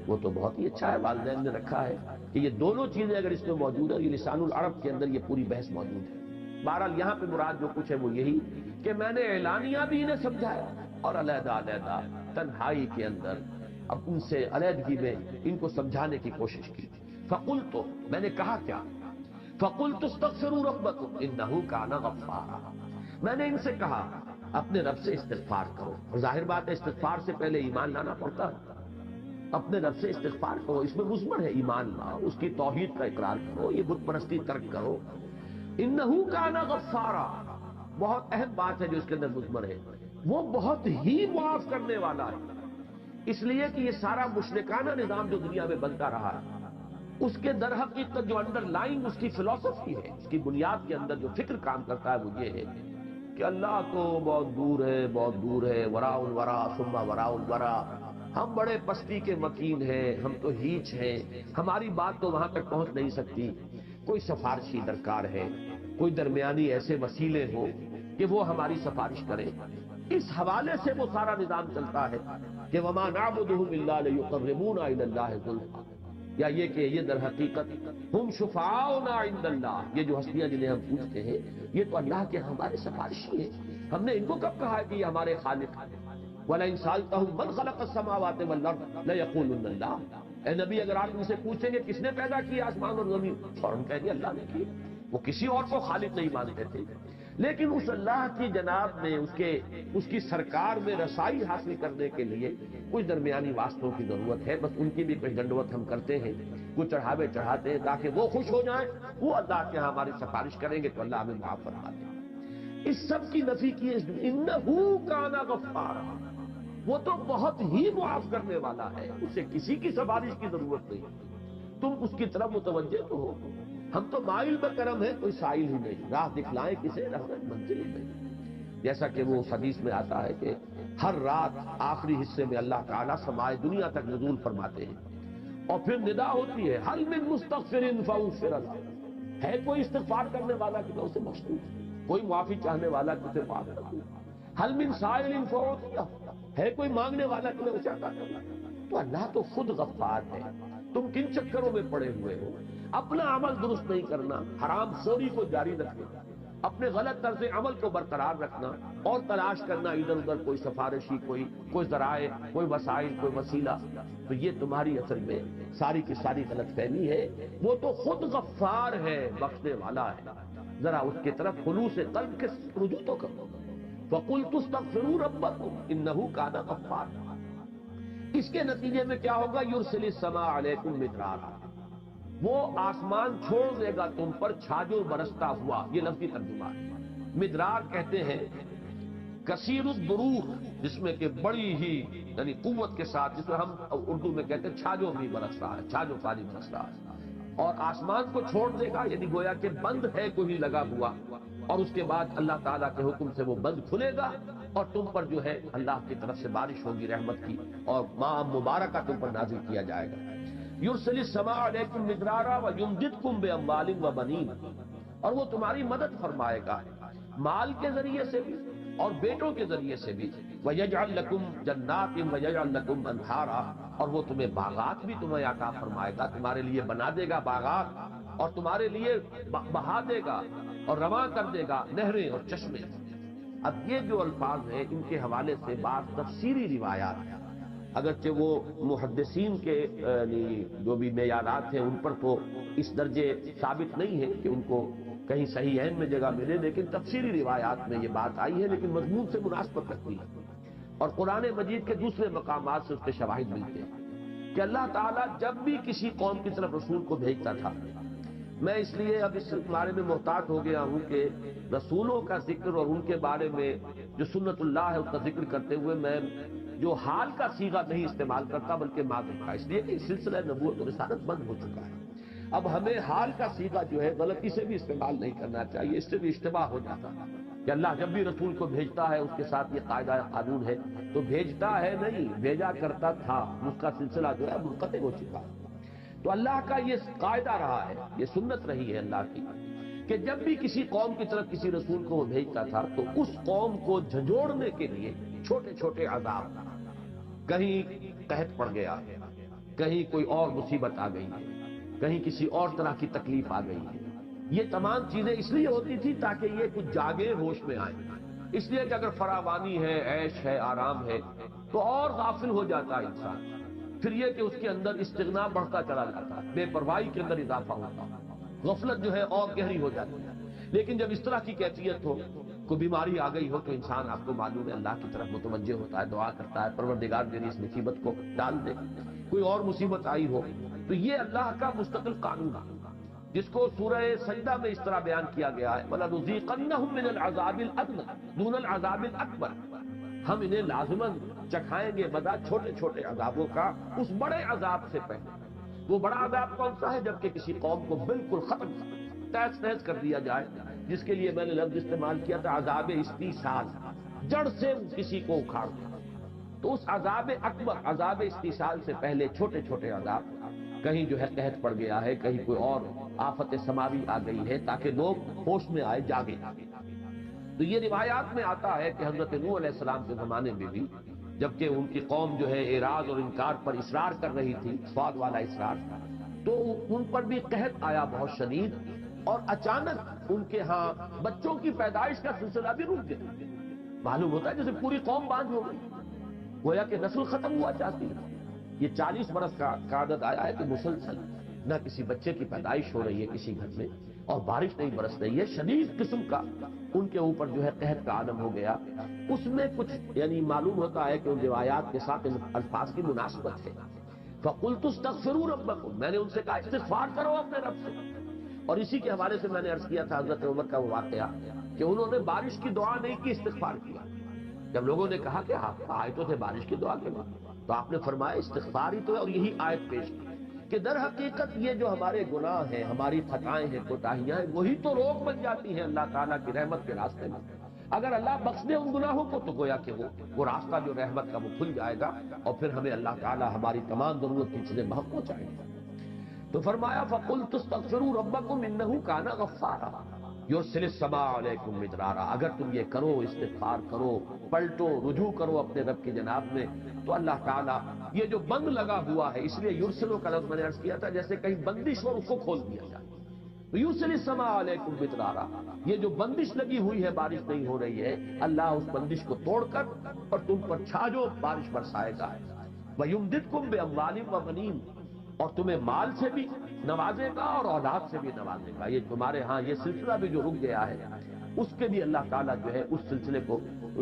[SPEAKER 1] وہ تو بہت ہی اچھا ہے، والدین نے رکھا ہے کہ یہ دونوں چیزیں اگر اس میں موجود ہیں، یہ لسان العرب کے اندر یہ پوری بحث موجود ہے. بہرحال یہاں پہ مراد جو کچھ ہے وہ یہی کہ میں نے اعلانیہ بھی انہیں سمجھایا اور علیحدہ علیحدہ تنہائی کے اندر اب ان سے علیحدگی میں ان کو سمجھانے کی کوشش کی. فقلت، میں نے کہا کیا؟ فقلت استغفروا ربکم انہ کان غفارا، میں نے ان سے کہا اپنے رب سے استغفار کرو. اور ظاہر بات ہے استغفار سے پہلے ایمان لانا پڑتا ہے. اپنے رب سے استغفار کرو، اس میں مضمر ہے ایمان لاؤ، اس کی توحید کا اقرار کرو، یہ بت پرستی ترک کرو. انہ کان غفارا، بہت اہم بات ہے جو اس کے اندر مضمر ہے، وہ بہت ہی معاف کرنے والا ہے. اس لیے کہ یہ سارا مشرکانہ نظام جو دنیا میں بنتا رہا ہے اس کے در حقیقت جو انڈر لائن اس کی فلسفی ہے، اس کی بنیاد کے اندر جو فکر کام کرتا ہے وہ یہ ہے کہ اللہ تو بہت دور ہے، بہت دور ہے، وراء الورا ثم وراء الورا، ہم بڑے پستی کے مکین ہیں، ہم تو ہیچ ہیں، ہماری بات تو وہاں تک پہنچ نہیں سکتی. کوئی سفارشی درکار ہے، کوئی درمیانی ایسے وسیلے ہو کہ وہ ہماری سفارش کرے. اس حوالے سے وہ سارا نظام چلتا ہے کہ وما نعبدهم الا ليقربونا الى الله زلفى، یا یہ کہ یہ در حقیقت ہم شفعاؤنا عند اللہ، یہ جو ہستیاں جنہیں ہم پوچھتے ہیں یہ تو اللہ کے ہمارے سفارشی ہیں. ہم نے ان کو کب کہا ہے کہ یہ ہمارے خالق ہیں؟ وَلَئِن سَأَلْتَهُم مَّنْ خَلَقَ السَّمَاوَاتِ وَالْأَرْضَ لَيَقُولُنَّ اللَّهُ، اے نبی اگر آپ ان سے پوچھیں گے کس نے پیدا کیا آسمان اور زمین، فوراً کہیں گے اللہ نے کی. وہ کسی اور کو خالق نہیں مانتے تھے. لیکن اس اللہ کی جناب میں اس کی سرکار میں رسائی حاصل کرنے کے لیے کچھ درمیانی واسطوں کی ضرورت ہے. بس ان کی بھی کچھ دنڈوت ہم کرتے ہیں، کچھ چڑھاوے چڑھاتے ہیں تاکہ وہ خوش ہو جائیں، وہ اللہ کے ہاں ہماری سفارش کریں گے تو اللہ ہمیں معاف فرما دے. اس سب کی نفی کی انہ کان غفارا، وہ تو بہت ہی معاف کرنے والا ہے، اسے کسی کی سفارش کی ضرورت نہیں. تم اس کی طرف متوجہ تو ہو. ہم تو مائل بکرم ہے، کوئی سائل ہی نہیں، راہ دکھلائیں کسے رحمت منزل ہی نہیں. جیسا کہ وہ حدیث میں آتا ہے کہ ہر رات آخری حصے میں اللہ تعالیٰ سمائے دنیا تک نزول فرماتے ہیں اور پھر ندا ہوتی ہے حل من مستغفر فاغفر له، ہے کوئی استغفار کرنے والا کہ میں اسے بخش دوں، کوئی معافی چاہنے والا کہ اسے معاف کر دوں. حل من سائل فاعطیہ، ہے کوئی مانگنے والا کہ میں اسے عطا کر دوں. تو اللہ تو خود غفار ہے. تم کن چکروں میں پڑے ہوئے ہو؟ اپنا عمل درست نہیں کرنا، حرام خوری کو جاری رکھنا، اپنے غلط طرز عمل کو برقرار رکھنا اور تلاش کرنا ادھر ادھر کوئی سفارشی، کوئی ذرائع، کوئی وسائل، کوئی وسیلہ. تو یہ تمہاری اصل میں ساری کی ساری غلط فہمی ہے. وہ تو خود غفار ہے، بخشنے والا ہے. ذرا اس کی طرف خلوص قلب کے رجوع تو کرو. فَقُلْتُ اسْتَغْفِرُوا رَبَّكُمْ إِنَّهُ كَانَ غَفَّارًا. اس کے نتیجے میں کیا ہوگا؟ یرسل السماء علیکم مدرارا، وہ آسمان چھوڑ دے گا تم پر چھاجو برستا ہوا. یہ لفظی ترجمہ ہے. مدرار کہتے ہیں کثیر الدروخ، جس میں کہ بڑی ہی یعنی قوت کے ساتھ، جس میں ہم اردو میں کہتے ہیں چھاجو بھی برس رہا ہے، چھاجو پانی برس رہا ہے. اور آسمان کو چھوڑ دے گا، یعنی گویا کہ بند ہے کوئی لگا ہوا، اور اس کے بعد اللہ تعالیٰ کے حکم سے وہ بند کھلے گا اور تم پر جو ہے اللہ کی طرف سے بارش ہوگی رحمت کی، اور ماء مبارکہ تم پر نازل کیا جائے گا۔ یرسل السماء علیکم مدرارا ویمددکم باموال وبنین، اور وہ تمہاری مدد فرمائے گا مال کے ذریعے سے بھی اور بیٹوں کے ذریعے سے بھی، وَيَجْعَلْ لَكُمْ جَنَّاتٍ وَيَجْعَلْ لَكُمْ أَنْهَارًا، اور وہ تمہیں باغات بھی تمہیں عطا فرمائے گا، تمہارے لیے بنا دے گا باغات، اور تمہارے لیے بہا دے گا اور رواں کر دے گا نہریں اور چشمے۔ اب یہ جو الفاظ ہیں ان کے حوالے سے بعض تفسیری روایات ہیں، اگرچہ وہ محدثین کے جو بھی معیارات ہیں ان پر تو اس درجے ثابت نہیں ہے کہ ان کو کہیں صحیح عین میں جگہ ملے، لیکن تفسیری روایات میں یہ بات آئی ہے، لیکن مضمون سے مناسبت رکھتی ہے، اور قرآن مجید کے دوسرے مقامات سے اس کے شواہد ملتے ہیں کہ اللہ تعالیٰ جب بھی کسی قوم کی طرف رسول کو بھیجتا تھا، میں اس لیے اب اس بارے میں محتاط ہو گیا ہوں کہ رسولوں کا ذکر اور ان کے بارے میں جو سنت اللہ ہے اس کا ذکر کرتے ہوئے میں جو حال کا صیغہ نہیں استعمال کرتا بلکہ ماضی کا، اس لیے کہ سلسلہ نبوت و رسالت بند ہو چکا ہے۔ اب ہمیں حال کا صیغہ جو ہے غلطی سے بھی استعمال نہیں کرنا چاہیے، اس سے بھی اشتباہ ہو جاتا ہے کہ اللہ جب بھی رسول کو بھیجتا ہے اس کے ساتھ یہ قاعدہ قانون ہے، تو بھیجتا ہے نہیں، بھیجا کرتا تھا، اس کا سلسلہ جو ہے منقطع ہو چکا ہے۔ تو اللہ کا یہ قاعدہ رہا ہے، یہ سنت رہی ہے اللہ کی کہ جب بھی کسی قوم کی طرف کسی رسول کو وہ بھیجتا تھا تو اس قوم کو جھنجھوڑنے کے لیے چھوٹے چھوٹے عذاب، کہیں قحط پڑ گیا، کہیں کوئی اور مصیبت آ گئی، کہیں کسی اور طرح کی تکلیف آ گئی، یہ تمام چیزیں اس لیے ہوتی تھی تاکہ یہ کچھ جاگے، ہوش میں آئے، اس لیے کہ اگر فراوانی ہے، عیش ہے، آرام ہے تو اور غافل ہو جاتا ہے انسان، پھر یہ کہ اس کے اندر استغنا بڑھتا چلا جاتا ہے، بے پرواہی کے اندر اضافہ ہوتا ہے، غفلت جو ہے اور گہری ہو جاتی ہے۔ لیکن جب اس طرح کی کیفیت ہو، کوئی بیماری آ گئی ہو، تو انسان آپ کو معلوم ہے اللہ کی طرف متوجہ ہوتا ہے، دعا کرتا ہے پروردگار میری اس مصیبت کو ڈال دے۔ کوئی اور مصیبت آئی ہو تو یہ اللہ کا مستقل قانون ہے، جس کو سورہ سجدہ میں اس طرح بیان کیا گیا ہے وَلَنُذِيقَنَّهُم مِّنَ الْعَذَابِ الْأَدْنَىٰ دُونَ الْعَذَابِ الْأَكْبَرِ، ہم انہیں لازماً چکھائیں گے مزہ چھوٹے چھوٹے عذابوں کا اس بڑے عذاب سے پہلے۔ وہ بڑا عذاب کون سا ہے؟ جبکہ کسی قوم کو بالکل ختم تہس نہس کر دیا جائے، جس کے لیے میں نے لفظ استعمال کیا تھا عذاب استیصال، جڑ سے کسی کو اکھاڑ دیا۔ تو اس عذاب اکبر، عذاب استیصال سے پہلے چھوٹے چھوٹے عذاب، کہیں جو ہے قحط پڑ گیا ہے، کہیں کوئی اور آفت سماوی آ گئی ہے تاکہ لوگ ہوش میں آئے، جاگے۔ تو یہ روایات میں آتا ہے کہ حضرت نوح علیہ السلام کے زمانے میں بھی جبکہ ان کی قوم جو ہے اعراض اور انکار پر اصرار کر رہی تھی، سواد والا اصرار، تو ان پر بھی قحط آیا بہت شدید، اور اچانک ان کے ہاں بچوں کی پیدائش کا سلسلہ بھی رک گیا۔ معلوم ہوتا ہے جیسے پوری قوم باندھ ہو گئی، گویا کہ نسل ختم ہوا چاہتی ہے۔ یہ 40 برس کا عادت آیا ہے کہ مسلسل نہ کسی بچے کی پیدائش ہو رہی ہے کسی گھر میں، اور بارش نہیں برس رہی ہے، شدید قسم کا ان کے اوپر جو ہے قحط کا عالم ہو گیا۔ اس میں کچھ یعنی معلوم ہوتا ہے کہ ان روایات کے ساتھ ان الفاظ کی مناسبت ہے۔ فَقُلْتُ اسْتَغْفِرُوا رَبَّكُمْ، میں نے ان سے کہا استغفار کرو اپنے رب سے۔ اور اسی کے حوالے سے میں نے عرض کیا تھا حضرت عمر کا وہ واقعہ کہ انہوں نے بارش کی دعا نہیں کی، استغفار کیا۔ جب لوگوں نے کہا کہ آپ آئے تو تھے بارش کی دعا کے بعد، تو آپ نے فرمایا استغفار ہی تو ہے، اور یہی آیت پیش کی کہ در حقیقت یہ جو ہمارے گناہ ہیں، ہماری خطائیں ہیں، کوتاہیاں ہیں، وہی تو روک بن جاتی ہیں اللہ تعالیٰ کی رحمت کے راستے میں۔ اگر اللہ بخش دے ان گناہوں کو تو گویا کہ وہ راستہ جو رحمت کا وہ کھل جائے گا، اور پھر ہمیں اللہ تعالیٰ ہماری تمام ضرورت کی چیزیں بہت پہنچائے گا۔ تو فرمایا فَقُلْتُ اسْتَغْفِرُوا رَبَّكُمْ إِنَّهُ كَانَ غَفَّارًا يُرْسِلِ السَّمَاءَ عَلَيْكُمْ مِدْرَارًا، اگر تم یہ کرو، استغفار کرو، پلٹو، رجوع کرو اپنے رب کی جناب میں، تو اللہ تعالیٰ یہ جو بند لگا ہوا ہے، اس لیے یرسلو کا لفظ میں نے عرض کیا تھا جیسے کہیں بندش ہو اس کو کھول دیا جائے، تو یرسل السماء علیکم مدرارا، یہ جو بندش لگی ہوئی ہے، بارش نہیں ہو رہی ہے، اللہ اس بندش کو توڑ کر اور تم پر چھاجو بارش برسائے گا۔ وَيُمْدِدْكُمْ بِأَمْوَالٍ وَبَنِينَ، اور تمہیں مال سے بھی نوازے گا اور اولاد سے بھی نوازے گا۔ یہ تمہارے ہاں یہ سلسلہ بھی جو رک گیا ہے، اس کے بھی اللہ تعالیٰ جو ہے اس سلسلے کو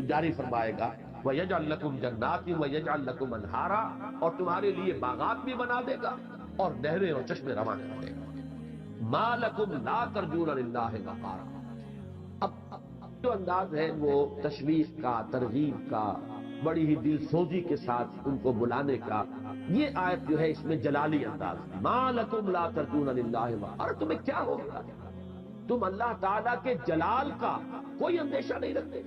[SPEAKER 1] جاری فرمائے گا۔ وَيَجْعَلْ لَكُمْ جَنَّاتٍ وَيَجْعَلْ لَكُمْ أَنْهَارًا، اور تمہارے لیے باغات بھی بنا دے گا اور نہریں اور چشمے رواں کر دے گا۔ مَا لَكُمْ لَا تَرْجُونَ لِلَّهِ وَقَارًا، اب جو انداز ہے وہ تشویق کا، ترغیب کا، بڑی ہی دل سوزی کے ساتھ ان کو بلانے کا، یہ آیت جو ہے اس میں جلالی انداز ما لکم لا ترجون للہ اور تمہیں کیا ہو گیا، تم اللہ تعالیٰ کے جلال کا کوئی اندیشہ نہیں رکھتے،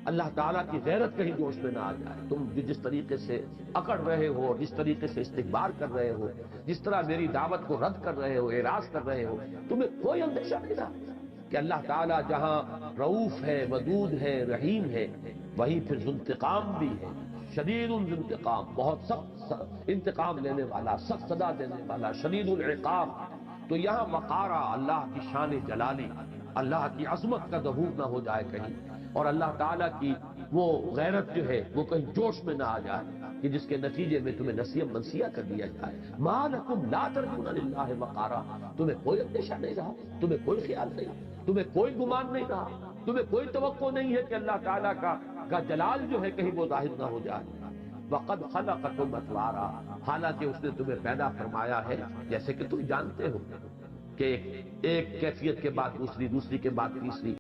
[SPEAKER 1] اللہ تعالیٰ کی غیرت کہیں جوش میں نہ آ جائے، تم جس طریقے سے اکڑ رہے ہو، جس طریقے سے استکبار کر رہے ہو، جس طرح میری دعوت کو رد کر رہے ہو، اعراض کر رہے ہو، تمہیں کوئی اندیشہ نہیں رہا کہ اللہ تعالیٰ جہاں رؤوف ہے، ودود ہے، رحیم ہے، وہیں پھر ذو انتقام بھی ہے، شدید الانتقام، بہت سخت انتقام لینے والا، سخت سزا دینے والا، شدید العقاب۔ تو یہاں وقارا اللہ کی شان جلالی، اللہ کی عظمت کا ظہور نہ ہو جائے کہیں، اور اللہ تعالیٰ کی وہ غیرت جو ہے وہ کہیں جوش میں نہ آ جائے کہ جس کے نتیجے میں تمہیں نسیم منسیہ کر دیا جائے۔ ما لکم لا ترجون للہ وقارا، تمہیں کوئی اندیشہ نہیں رہا، تمہیں کوئی خیال نہیں، تمہیں کوئی گمان نہیں رہا، تمہیں کوئی توقع نہیں ہے کہ اللہ تعالیٰ کا جلال جو ہے کہیں وہ ظاہر نہ ہو جائے۔ وقد خلقکم اطوارا، حالانکہ اس نے تمہیں پیدا فرمایا ہے جیسے کہ تم جانتے ہو کہ ایک کیفیت کے بعد دوسری، دوسری کے بعد تیسری،